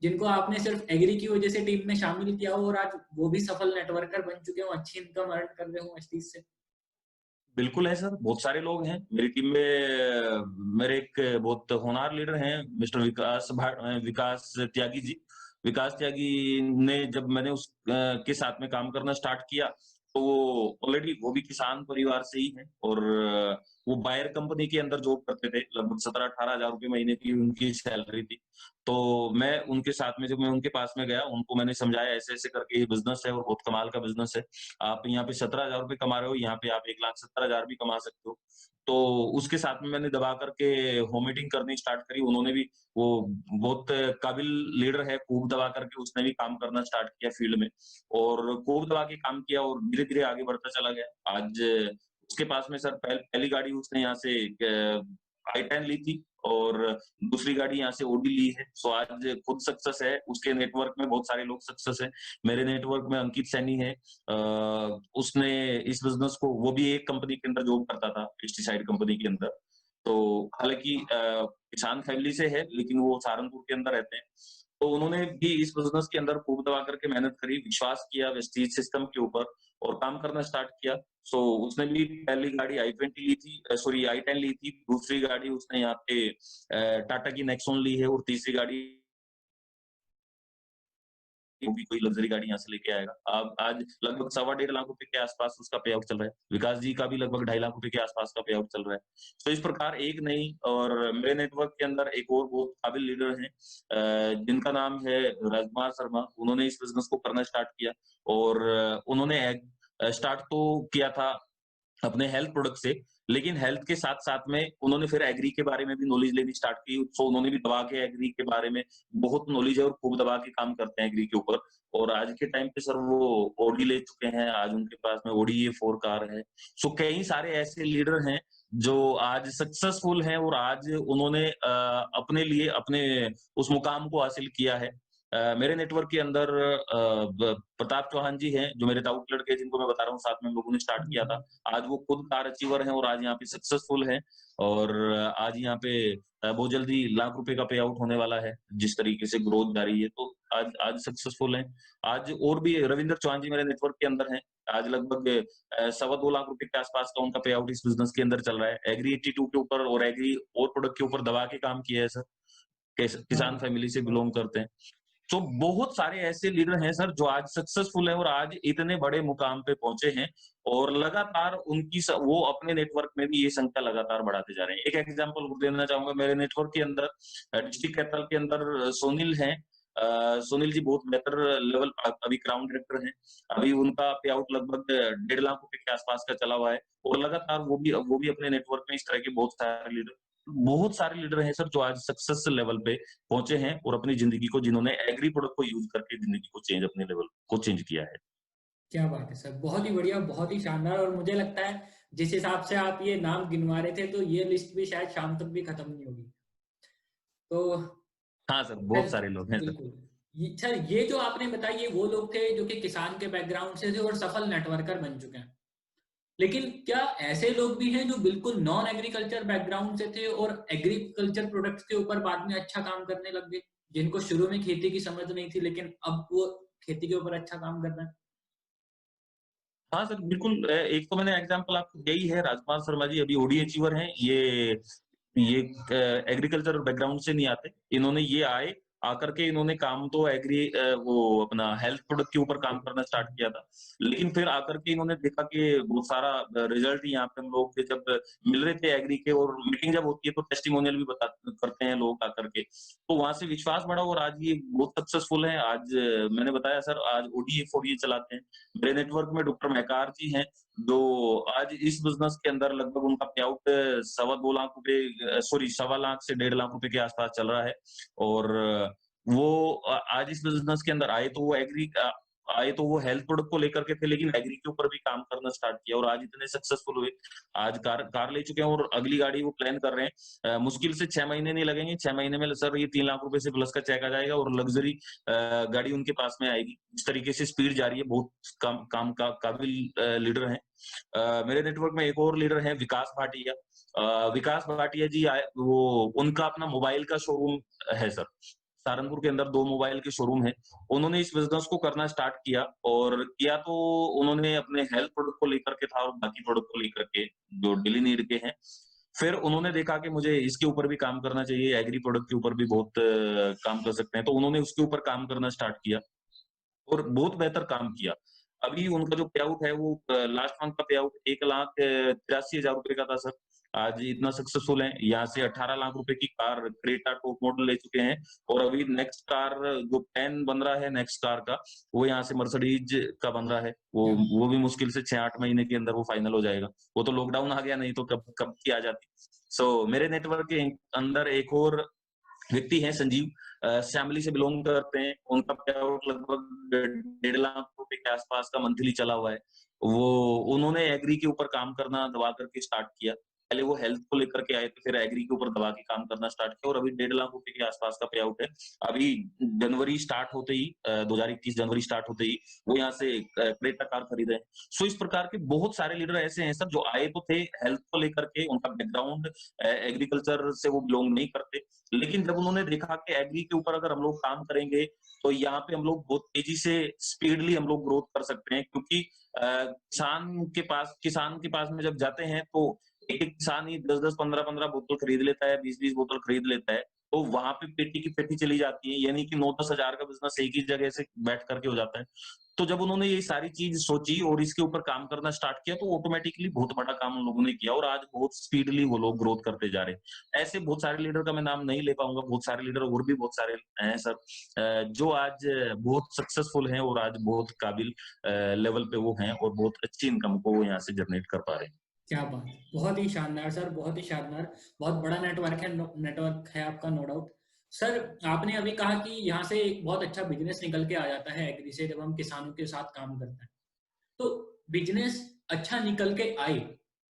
जिनको आपने सिर्फ एग्री की वजह से टीम में शामिल किया हो और आज वो भी सफल नेटवर्कर बन चुके हो, अच्छी इनकम अर्न कर रहे हो इस चीज से?
बिल्कुल है सर, बहुत सारे लोग हैं मेरी टीम में। मेरे एक बहुत होनहार लीडर हैं, मिस्टर विकास त्यागी जी। विकास त्यागी ने, जब मैंने के साथ में काम करना स्टार्ट किया, तो वो ऑलरेडी वो भी किसान परिवार से ही हैं, और वो बायर कंपनी के अंदर जॉब करते थे। लगभग 17-18 हज़ार रुपए महीने की उनकी सैलरी थी। तो मैं उनके साथ में, जब मैं उनके पास में गया, उनको मैंने समझाया ऐसे-ऐसे करके ये बिज़नेस है और बहुत कमाल का बिज़नेस है। आप यहाँ पे 17,000 रुपए कमा रहे हो, यहाँ पे आप 1,70,000 भी कमा सकते हो। तो उसके साथ में मैंने दबा करके होम मीटिंग करनी स्टार्ट करी। उन्होंने भी, वो बहुत काबिल लीडर है, खूब दबा करके उसने भी काम करना स्टार्ट किया फील्ड में, और खूब दबा के काम किया और धीरे-धीरे आगे बढ़ता चला गया। आज उसके पास में सर पहली गाड़ी उसने यहाँ से i10 ली थी, और दूसरी गाड़ी यहाँ से ऑडी ली है। सो आज खुद सक्सेस है, उसके नेटवर्क में बहुत सारे लोग सक्सेस है। मेरे नेटवर्क में अंकित सैनी है, उसने इस बिज़नेस को, वो भी एक कंपनी के अंदर जॉब करता था, पेस्टिसाइड कंपनी के अंदर। तो हालाँकि किसान फैमिली से है, लेकिन वो सहारनपुर के अंदर रहते हैं। तो उन्होंने भी इस बिज़नेस के अंदर खूब दबा करके मेहनत करी, विश्वास किया वेस्टीज सिस्टम के ऊपर और काम करना स्टार्ट किया। सो उसने भी पहली गाड़ी i20 ली थी, सॉरी i10 ली थी, दूसरी गाड़ी उसने यहाँ पे टाटा की नेक्सॉन ली है, और तीसरी गाड़ी वो भी कोई लग्ज़री गाड़ी यहाँ से लेके आएगा। अब आज लगभग सवा डेढ़ लाख रुपए के आस-पास उसका पे आउट चल रहा है। विकास जी का भी लगभग 2.5 लाख रुपए के आस-पास का पे आउट चल रहा है। तो इस प्रकार एक नहीं, और मेरे नेटवर्क के अंदर एक और बहुत काबिल लीडर हैं, जिनका नाम है राजकुमार शर्मा। उन्होंने इस बिज़नेस को करना स्टार्ट किया, और उन्होंने स्टार्ट तो किया था अपने हेल्थ प्रोडक्ट से, लेकिन हेल्थ के साथ-साथ में उन्होंने फिर एग्री के बारे में भी नॉलेज लेनी स्टार्ट की। सो उन्होंने भी दबा के एग्री के बारे में बहुत नॉलेज है और खूब दबा के काम करते हैं एग्री के ऊपर। और आज के टाइम पे सर वो ऑडी ले चुके हैं, आज उनके पास में ऑडी ए4 कार है। सो कई सारे ऐसे लीडर हैं जो आज सक्सेसफुल हैं, और आज उन्होंने अपने लिए अपने उस मुकाम को हासिल किया है। मेरे नेटवर्क के अंदर प्रताप चौहान जी हैं, जो मेरे डाउट लड़के हैं, जिनको मैं बता रहा हूँ, साथ में हम लोगों ने स्टार्ट किया था। आज वो खुद कार अचीवर हैं और आज यहाँ पे सक्सेसफुल हैं और आज यहाँ पे बहुत जल्दी लाख रुपए का पे आउट होने वाला है, जिस तरीके से ग्रोथ जारी है, तो आज आज सक्सेसफुल हैं। आज और भी रविंद्र चौहान जी मेरे नेटवर्क के अंदर हैं। आज लगभग सवा 2 लाख रुपए के आसपास का उनका पे आउट इस बिज़नेस के अंदर चल रहा है। एग्री 82 के ऊपर और एग्री और प्रोडक्ट के ऊपर दबा के काम किया है सर।
हाँ,
किसान फैमिली से बिलॉन्ग करते हैं। तो बहुत सारे ऐसे लीडर हैं सर जो आज सक्सेसफुल हैं और आज इतने बड़े मुकाम पे पहुंचे हैं और लगातार वो अपने नेटवर्क में भी ये संख्या लगातार बढ़ाते जा रहे हैं। एक एग्जांपल देना चाहूंगा, मेरे नेटवर्क के अंदर डिस्ट्रिक्ट कैपिटल के अंदर सोनिल हैं। सुनील जी बहुत बेहतर लेवल अभी क्राउन डायरेक्टर हैं। अभी उनका पे आउट लगभग 1.5 लाख रुपए के आसपास का चला हुआ है और लगातार वो भी अपने नेटवर्क में इस तरह के बहुत सारे लीडर हैं सर जो आज सक्सेस लेवल पे पहुंचे हैं और अपनी जिंदगी को जिन्होंने एग्री प्रोडक्ट को यूज करके जिंदगी को अपने लेवल को चेंज किया है।
क्या बात है सर, बहुत ही बढ़िया, बहुत ही शानदार। और मुझे लगता है जिस हिसाब से आप ये नाम गिनवा रहे थे तो ये लिस्ट भी शायद शाम तक भी खत्म नहीं होगी। तो
हाँ सर, बहुत
सर,
सारे लोग हैं सर।
बिल्कुल। सर, ये जो आपने बताया ये वो लोग थे जो कि किसान के बैकग्राउंड से थे और सफल नेटवर्कर बन चुके हैं। लेकिन क्या ऐसे लोग भी हैं जो बिल्कुल नॉन एग्रीकल्चर बैकग्राउंड से थे और एग्रीकल्चर प्रोडक्ट्स के ऊपर बाद में अच्छा काम करने लग गए, जिनको शुरू में खेती की समझ नहीं थी लेकिन अब वो खेती के ऊपर अच्छा काम कर रहे हैं?
हाँ सर, बिल्कुल। एक तो मैंने एग्जांपल आपको दिया ही है, राजकुमार शर्मा जी अभी ओडी अचीवर हैं। ये एग्रीकल्चर बैकग्राउंड से नहीं आते। इन्होंने ये आए आकर के इन्होंने काम तो वो अपना हेल्थ प्रोडक्ट के ऊपर काम करना स्टार्ट किया था। लेकिन फिर आकर के इन्होंने देखा कि बहुत सारा रिजल्ट यहाँ पे हम लोग के जब मिल रहे थे एग्री के, और मीटिंग जब होती है तो टेस्टिमोनियल भी करते हैं लोग आकर के, तो वहां से विश्वास बढ़ा और आज ये बहुत सक्सेसफुल है। आज मैंने बताया सर, आज ओडी फोर ये चलाते हैं। मेरे नेटवर्क में डॉक्टर महकार जी हैं जो आज इस बिजनेस के अंदर लगभग उनका पे आउट सवा 2 लाख रुपए, सॉरी 1.25 लाख से 1.5 लाख रुपए के आसपास चल रहा है। और आज इस बिजनेस के अंदर आए तो वो हेल्थ प्रोडक्ट को लेकर के थे, लेकिन एग्री के ऊपर भी काम करना स्टार्ट किया और आज इतने सक्सेसफुल हुए। आज कार ले चुके हैं और अगली गाड़ी वो प्लान कर रहे हैं। मुश्किल से 6 महीने नहीं लगेंगे, 6 महीने में सर ये 3 लाख रुपए से प्लस का चेक आ जाएगा और लग्जरी गाड़ी उनके पास में आएगी। इस तरीके से स्पीड जा रही है। बहुत काम का काबिल लीडर है। मेरे नेटवर्क में एक और लीडर है विकास भाटिया। विकास भाटिया जी वो उनका अपना मोबाइल का शोरूम है सर। सहारनपुर के अंदर 2 मोबाइल के शोरूम है। उन्होंने इस बिजनेस को करना स्टार्ट किया और किया तो उन्होंने अपने हेल्थ प्रोडक्ट को लेकर के था और बाकी प्रोडक्ट को लेकर के जो डेली नीड के हैं। फिर उन्होंने देखा कि मुझे इसके ऊपर भी काम करना चाहिए, एग्री प्रोडक्ट के ऊपर भी बहुत काम कर सकते हैं, तो उन्होंने उसके ऊपर काम करना स्टार्ट किया और बहुत बेहतर काम किया। अभी उनका जो पे आउट है वो लास्ट मंथ का पे आउट 1,83,000 रुपए का था सर। आज इतना सक्सेसफुल है। यहाँ से 18 लाख रुपए की कार क्रेटा टॉप मॉडल ले चुके हैं और अभी नेक्स्ट कार जो प्लान बन रहा है नेक्स्ट कार का, वो यहाँ से मर्सिडीज का बन रहा है।
क्या
वो भी मुश्किल से 6-8 महीने के अंदर वो फाइनल हो जाएगा। वो तो लॉकडाउन आ गया, नहीं तो कब कब की आ जाती। मेरे नेटवर्क के अंदर एक और व्यक्ति हैं संजीव, फैमिली से बिलोंग करते हैं। उनका पे आउट लगभग 1.5 लाख रुपए के आसपास का मंथली चला हुआ है। उन्होंने एग्री के ऊपर काम करना दबा करके स्टार्ट किया। पहले वो हेल्थ को लेकर के आए थे, फिर एग्री के ऊपर दबा के काम करना स्टार्ट किया और अभी 1.5 लाख रुपए के आसपास का पे आउट है। अभी जनवरी स्टार्ट होते ही 2021 जनवरी स्टार्ट होते ही वो यहाँ से क्रेटा कार खरीदे हैं। इस प्रकार के बहुत सारे लीडर ऐसे हैं सर जो आए तो थे हेल्थ को लेकर के, उनका बैकग्राउंड एग्रीकल्चर से वो बिलोंग नहीं करते, लेकिन जब उन्होंने देखा कि एग्री के ऊपर अगर हम लोग काम करेंगे तो यहाँ पे हम लोग बहुत तेजी से स्पीडली हम लोग ग्रोथ कर सकते हैं। क्योंकि किसान के पास में जब जाते हैं तो एक एक किसान ही 10-10 15-15 बोतल खरीद लेता है, 20-20 बोतल खरीद लेता है। तो वहां पे पेटी की पेटी चली जाती है, यानी कि 9-10 हजार का बिजनेस एक ही जगह से बैठ करके हो जाता है। तो जब उन्होंने ये सारी चीज सोची और इसके ऊपर काम करना स्टार्ट किया तो ऑटोमेटिकली बहुत बड़ा काम उन लोगों ने किया और आज बहुत स्पीडली वो लोग ग्रोथ करते जा रहे हैं। ऐसे बहुत सारे लीडर का मैं नाम नहीं ले पाऊंगा, बहुत सारे लीडर और भी बहुत सारे हैं सर, जो आज बहुत सक्सेसफुल हैं और आज बहुत काबिल लेवल पे वो हैं और बहुत अच्छी इनकम को वो यहाँ से जनरेट कर पा रहे हैं।
क्या बात है, बहुत ही शानदार सर, बहुत ही शानदार। बहुत बड़ा नेटवर्क है आपका, नो डाउट। सर, आपने अभी कहा कि यहाँ से एक बहुत अच्छा बिजनेस निकल के आ जाता है एग्री से जब हम किसानों के साथ काम करते हैं। तो बिजनेस अच्छा निकल के आए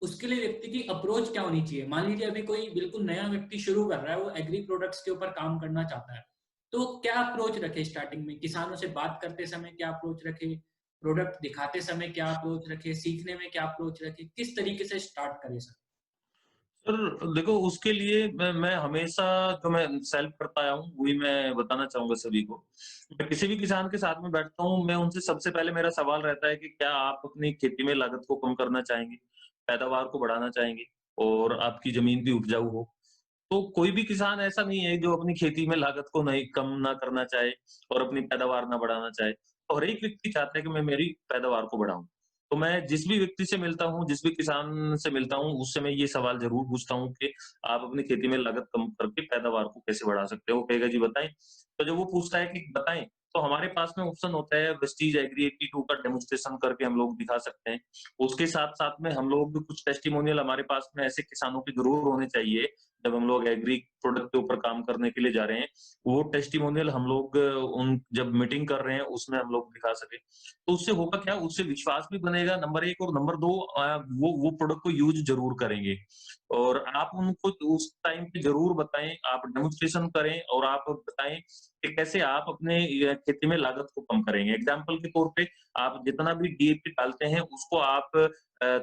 उसके लिए व्यक्ति की अप्रोच क्या होनी चाहिए? मान लीजिए अभी कोई बिल्कुल नया व्यक्ति शुरू कर रहा है, वो एग्री प्रोडक्ट्स के ऊपर काम करना चाहता है, तो क्या अप्रोच रखे स्टार्टिंग में? किसानों से बात करते समय क्या अप्रोच रखे? प्रोडक्ट दिखाते समय क्या अप्रोच रखे? सीखने में क्या अप्रोच रखे? किस तरीके से स्टार्ट करें सर?
सर देखो, उसके लिए मैं हमेशा जो मैं सेल्फ करता आया हूँ, वही मैं बताना चाहूँगा सभी को। मैं किसी भी किसान के साथ में बैठता हूँ, मैं उनसे सबसे पहले मेरा सवाल रहता है कि क्या आप अपनी खेती में लागत को कम करना चाहेंगे? पैदावार को बढ़ाना चाहेंगे? और आपकी ज़मीन भी उपजाऊ हो? तो कोई भी किसान ऐसा नहीं है जो अपनी खेती में लागत को नहीं कम ना करना चाहे और अपनी पैदावार ना बढ़ाना चाहे। तो हर एक व्यक्ति चाहता है कि मैं मेरी पैदावार को बढ़ाऊँ। तो मैं जिस भी व्यक्ति से मिलता हूँ, जिस भी किसान से मिलता हूँ, उससे मैं ये सवाल ज़रूर पूछता हूँ कि आप अपनी खेती में लागत कम करके पैदावार को कैसे बढ़ा सकते हो? वो कहेगा जी बताएँ। तो जब वो पूछता है कि बताएँ, तो हमारे पास में ऑप्शन होता है वेस्टीज एग्री 82 का डेमोंस्ट्रेशन करके हम लोग दिखा सकते हैं। उसके साथ-साथ में हम लोग कुछ टेस्टिमोनियल हमारे पास में ऐसे किसानों के ज़रूर होने चाहिए जब हम लोग एग्री प्रोडक्ट के ऊपर काम करने के लिए जा रहे हैं, वो टेस्टिमोनियल हम लोग उन जब मीटिंग कर रहे हैं उसमें हम लोग दिखा सकें। तो उससे होगा क्या, उससे विश्वास भी बनेगा नंबर 1 और नंबर 2 वो प्रोडक्ट को यूज़ ज़रूर करेंगे। और आप उनको उस टाइम पे ज़रूर बताएँ, आप डेमोंस्ट्रेशन करें और आप बताएँ कि कैसे आप अपने खेती में लागत को कम करेंगे। एग्ज़ाम्पल के तौर पे आप जितना भी डीएपी डालते हैं उसको आप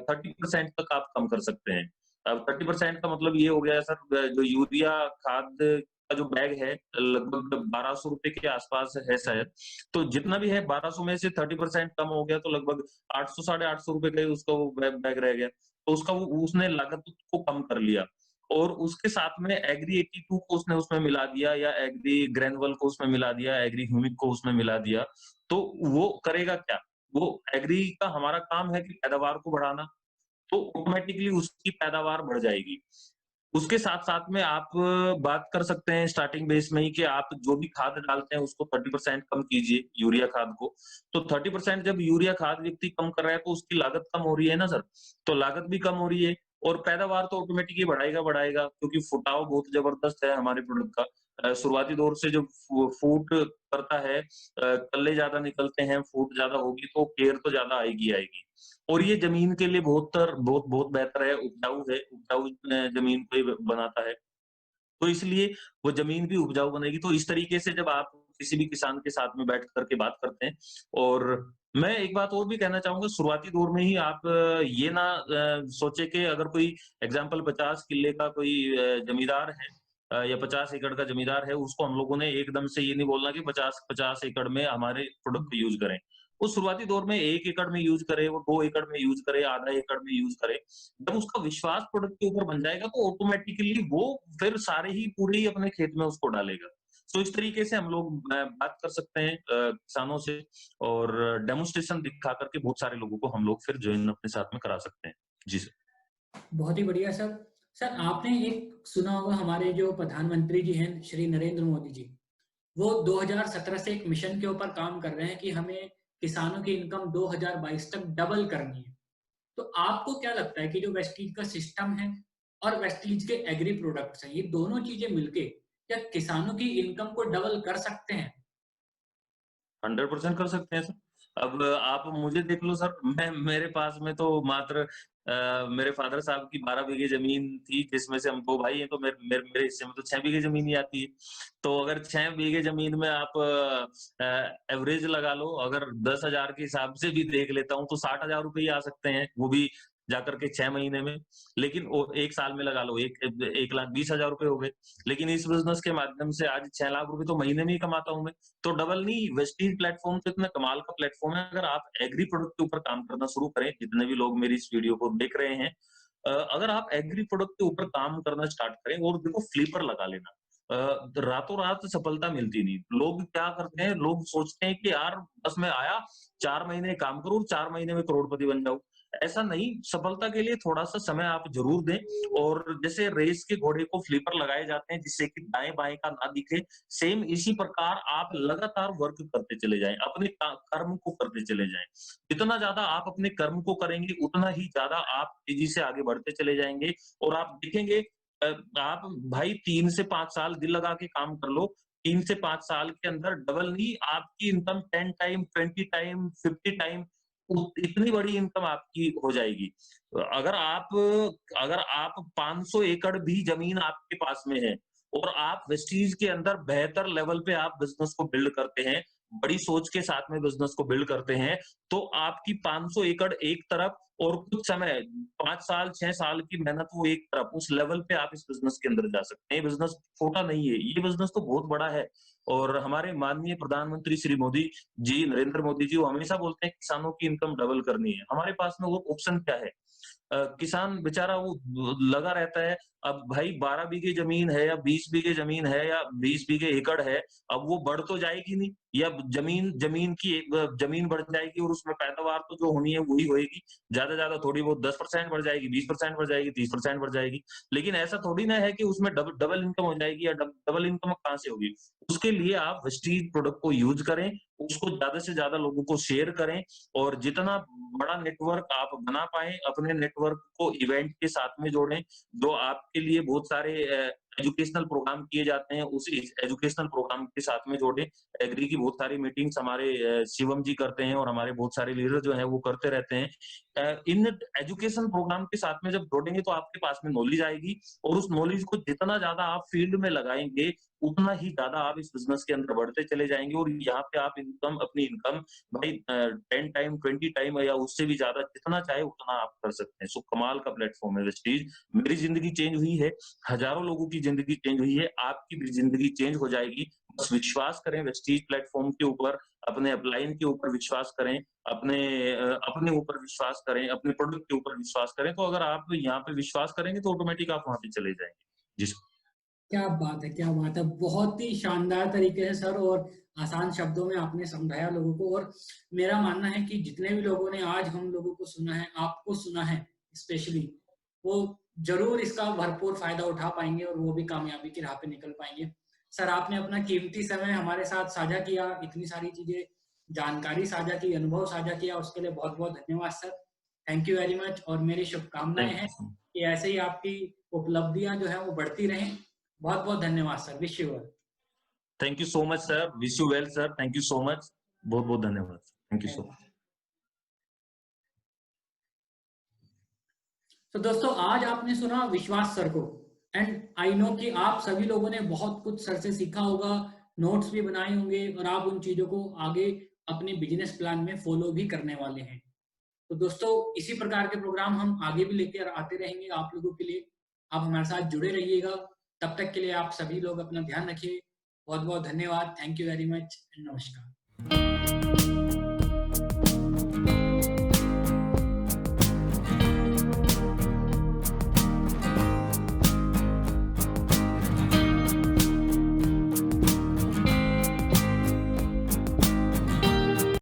30% तक आप कम कर सकते हैं। अब 30% का मतलब ये हो गया सर, जो यूरिया खाद का जो बैग है लगभग ₹1200 के आसपास है शायद। तो जितना भी है 1200 में से 30% कम हो गया तो लगभग 800 साढ़े ₹800 का ही उसका वो बैग रह गया। तो उसका वो उसने लागत को कम कर लिया। और उसके साथ में एग्री 82 को उसने उसमें मिला दिया या एग्री ग्रैनुअल को उसमें मिला दिया, एग्री ह्यूमिक को उसमें मिला दिया। तो वो करेगा क्या? वो एग्री का हमारा काम है कि पैदावार को बढ़ाना, तो ऑटोमैटिकली उसकी पैदावार बढ़ जाएगी। उसके साथ-साथ में आप बात कर सकते हैं स्टार्टिंग बेस में ही कि आप जो भी खाद डालते हैं उसको 30% कम कीजिए, यूरिया खाद को। तो 30% जब यूरिया खाद व्यक्ति कम कर रहा है तो उसकी लागत कम हो रही है ना सर। तो लागत भी कम हो रही है और पैदावार तो ऑटोमैटिक ही बढ़ाएगा क्योंकि फुटाव बहुत ज़बरदस्त है हमारे प्रोडक्ट का। शुरुआती दौर से जो फूट करता है, कल्ले ज़्यादा निकलते हैं, फूट ज़्यादा होगी तो केयर तो ज़्यादा आएगी। और ये ज़मीन के लिए बहुत बेहतर है, उपजाऊ ज़मीन को ही बनाता है। तो इसलिए वो ज़मीन भी उपजाऊ बनेगी। तो इस तरीके से जब आप किसी भी किसान के साथ में बैठ कर के बात करते हैं और मैं एक बात और भी कहना चाहूँगा, शुरुआती दौर में ही आप ये ना सोचे कि अगर कोई एग्ज़ाम्पल 50 किल्ले का कोई ज़मींदार है या 50 एकड़ का ज़मींदार है, उसको हम लोगों ने एकदम से ये नहीं बोलना कि 50 एकड़ में हमारे प्रोडक्ट को यूज़ करें। वो शुरुआती दौर में 1 एकड़ में यूज़ करे, वो 2 एकड़ में यूज़ करे, आधा एकड़ में यूज़ करे। जब उसका विश्वास प्रोडक्ट के ऊपर बन जाएगा तो ऑटोमेटिकली वो फिर सारे ही पूरे ही अपने खेत में उसको डालेगा। सो इस तरीके से हम लोग बात कर सकते हैं किसानों से और डेमोंस्ट्रेशन दिखा करके बहुत सारे लोगों को हम लोग फिर जॉइन अपने साथ में करा सकते हैं। जी सर।
बहुत ही बढ़िया सर। सर आपने एक सुना होगा हमारे जो प्रधानमंत्री जी हैं श्री नरेंद्र मोदी जी, वो 2017 से एक मिशन के ऊपर काम कर रहे हैं कि हमें किसानों की इनकम 2022 तक डबल करनी है। तो आपको क्या लगता है कि जो वेस्टीज का सिस्टम है और वेस्टीज के एग्री प्रोडक्ट्स हैं, ये दोनों चीजें मिलके क्या किसानों की इनकम को डबल कर सकते हैं?
100% कर सकते हैं सर। अब आप मुझे देख लो सर, मैं मेरे पास में तो मात्र मेरे फादर साहब की 12 बीघे ज़मीन थी, जिसमें से हम 2 भाई हैं, तो मेरे हिस्से में तो 6 बीघे ज़मीन ही आती है। तो अगर 6 बीघे ज़मीन में आप एवरेज लगा लो, अगर 10,000 के हिसाब से भी देख लेता हूँ, तो 60,000 रुपए ही आ सकते हैं, वो भी जाकर के 6 महीने में। लेकिन वो 1 साल में लगा लो, 1,20,000 रुपए हो गए। लेकिन इस बिज़नेस के माध्यम से आज 6 लाख रुपए तो महीने में ही कमाता हूँ मैं। तो डबल नहीं, वेस्टीज प्लेटफ़ॉर्म तो इतना कमाल का प्लेटफ़ॉर्म है, अगर आप एग्री प्रोडक्ट के ऊपर काम करना शुरू करें, जितने भी लोग मेरी इस वीडियो को देख रहे हैं, अगर आप एग्री प्रोडक्ट के ऊपर काम करना स्टार्ट करें और देखो फ्लिपर लगा लेना। रातों-रात सफलता मिलती नहीं। लोग क्या करते हैं, लोग सोचते हैं कि यार बस मैं आया, 4 महीने काम करूँ, 4 महीने में करोड़पति बन जाऊँ। ऐसा नहीं, सफलता के लिए थोड़ा-सा समय आप ज़रूर दें और जैसे रेस के घोड़े को फ्लिपर लगाए जाते हैं जिससे कि दाएँ-बाएँ का ना दिखे, सेम इसी प्रकार आप लगातार वर्क करते चले जाएँ, अपने कर्म को करते चले जाएँ। जितना ज़्यादा आप अपने कर्म को करेंगे, उतना ही ज़्यादा आप तेज़ी से आगे बढ़ते चले जाएँगे और आप देखेंगे आप भाई 3 से 5 साल दिल लगा के काम कर लो, 3 से 5 साल के अंदर डबल नहीं, आपकी इनकम 10 टाइम, 20 टाइम, 50 टाइम इतनी बड़ी इनकम आपकी हो जाएगी। अगर आप 500 एकड़ भी ज़मीन आपके पास में है और आप वेस्टीज के अंदर बेहतर लेवल पे आप बिजनेस को बिल्ड करते हैं, बड़ी सोच के साथ में बिजनेस को बिल्ड करते हैं, तो आपकी 500 एकड़ एक तरफ और कुछ समय 5 साल 6 साल की मेहनत वो एक तरफ, उस लेवल पे आप इस बिजनेस के अंदर जा सकते हैं। ये बिजनेस छोटा नहीं है, ये बिजनेस तो बहुत बड़ा है। और हमारे माननीय प्रधानमंत्री श्री मोदी जी, नरेंद्र मोदी जी, वो हमेशा बोलते हैं किसानों की इनकम डबल करनी है। हमारे पास में वो ऑप्शन क्या है? किसान बेचारा वो लगा रहता है। अब भाई 12 बीघे जमीन है या 20 बीघे जमीन है या 20 बीघे एकड़ है, अब वो बढ़ तो जाएगी नहीं, या जमीन जमीन की जमीन बढ़ जाएगी और उसमें पैदावार तो जो होनी है वही होएगी। ज्यादा से ज्यादा थोड़ी बहुत 10% बढ़ जाएगी, 20% बढ़ जाएगी, 30% बढ़ जाएगी। लेकिन ऐसा थोड़ी ना है कि उसमें डबल डबल इनकम हो जाएगी, या डबल इनकम कहाँ से होगी? उसके लिए आप वेस्टीज प्रोडक्ट को यूज करें, उसको ज्यादा से ज्यादा लोगों को शेयर करें, और जितना बड़ा नेटवर्क आप बना पाएँ, अपने नेटवर्क को इवेंट के साथ में जोड़ें। जो आपके लिए बहुत सारे एजुकेशनल प्रोग्राम किए जाते हैं, उस एजुकेशनल प्रोग्राम के साथ में जोड़ें। एग्री की बहुत सारी मीटिंग्स हमारे शिवम जी करते हैं, और हमारे बहुत सारे लीडर जो हैं वो करते रहते हैं। इन एजुकेशन प्रोग्राम के साथ में जब जोड़ेंगे तो आपके पास में नॉलेज आएगी, और उस नॉलेज को जितना ज्यादा आप फील्ड में लगाएंगे, उतना ही ज्यादा आप इस बिजनेस के अंदर बढ़ते चले जाएंगे, और यहाँ पे आप अपनी इनकम भाई 10 टाइम 20 टाइम या उससे भी ज्यादा जितना चाहे उतना आप कर सकते हैं। सो कमाल का प्लेटफॉर्म है वेस्टीज। मेरी जिंदगी चेंज हुई है, हजारों लोगों की जिंदगी चेंज हुई है, आपकी भी जिंदगी चेंज हो जाएगी। बस विश्वास करें वेस्टीज प्लेटफॉर्म के ऊपर, अपने अपलाइन के ऊपर विश्वास करें, अपने ऊपर विश्वास करें, अपने प्रोडक्ट के ऊपर विश्वास करें। तो अगर आप यहाँ पे विश्वास करेंगे तो ऑटोमेटिक आप वहां पे चले जाएंगे। जी सर।
क्या बात है, क्या बात है। बहुत ही शानदार तरीके से सर और आसान शब्दों में आपने समझाया लोगों को। और मेरा मानना है कि जितने भी लोगों ने आज हम लोगों को सुना है, आपको सुना है स्पेशली, वो जरूर इसका भरपूर फायदा उठा पाएंगे और वो भी कामयाबी की राह पे निकल पाएंगे। सर, आपने अपना कीमती समय हमारे साथ साझा किया, इतनी सारी चीजें, जानकारी साझा की, अनुभव साझा किया, उसके लिए बहुत बहुत धन्यवाद sir. Thank you very much. और मेरी शुभकामनाएं
थैंक
हैं
यू।
कि ऐसे ही आपकी उपलब्धियां जो है वो बढ़ती रहें। बहुत बहुत धन्यवाद sir. Wish you well.
Thank you so much sir, wish you well sir, thank you so much, बहुत बहुत धन्यवाद, थैंक यू सो मच।
तो दोस्तों, आज आपने सुना विश्वास सर को, एंड आई नो कि आप सभी लोगों ने बहुत कुछ सर से सीखा होगा, नोट्स भी बनाए होंगे, और आप उन चीजों को आगे अपने बिजनेस प्लान में फॉलो भी करने वाले हैं। तो दोस्तों, इसी प्रकार के प्रोग्राम हम आगे भी लेकर आते रहेंगे आप लोगों के लिए। आप हमारे साथ जुड़े रहिएगा। तब तक के लिए आप सभी लोग अपना ध्यान रखिए। बहुत बहुत धन्यवाद। Thank you very much. नमस्कार।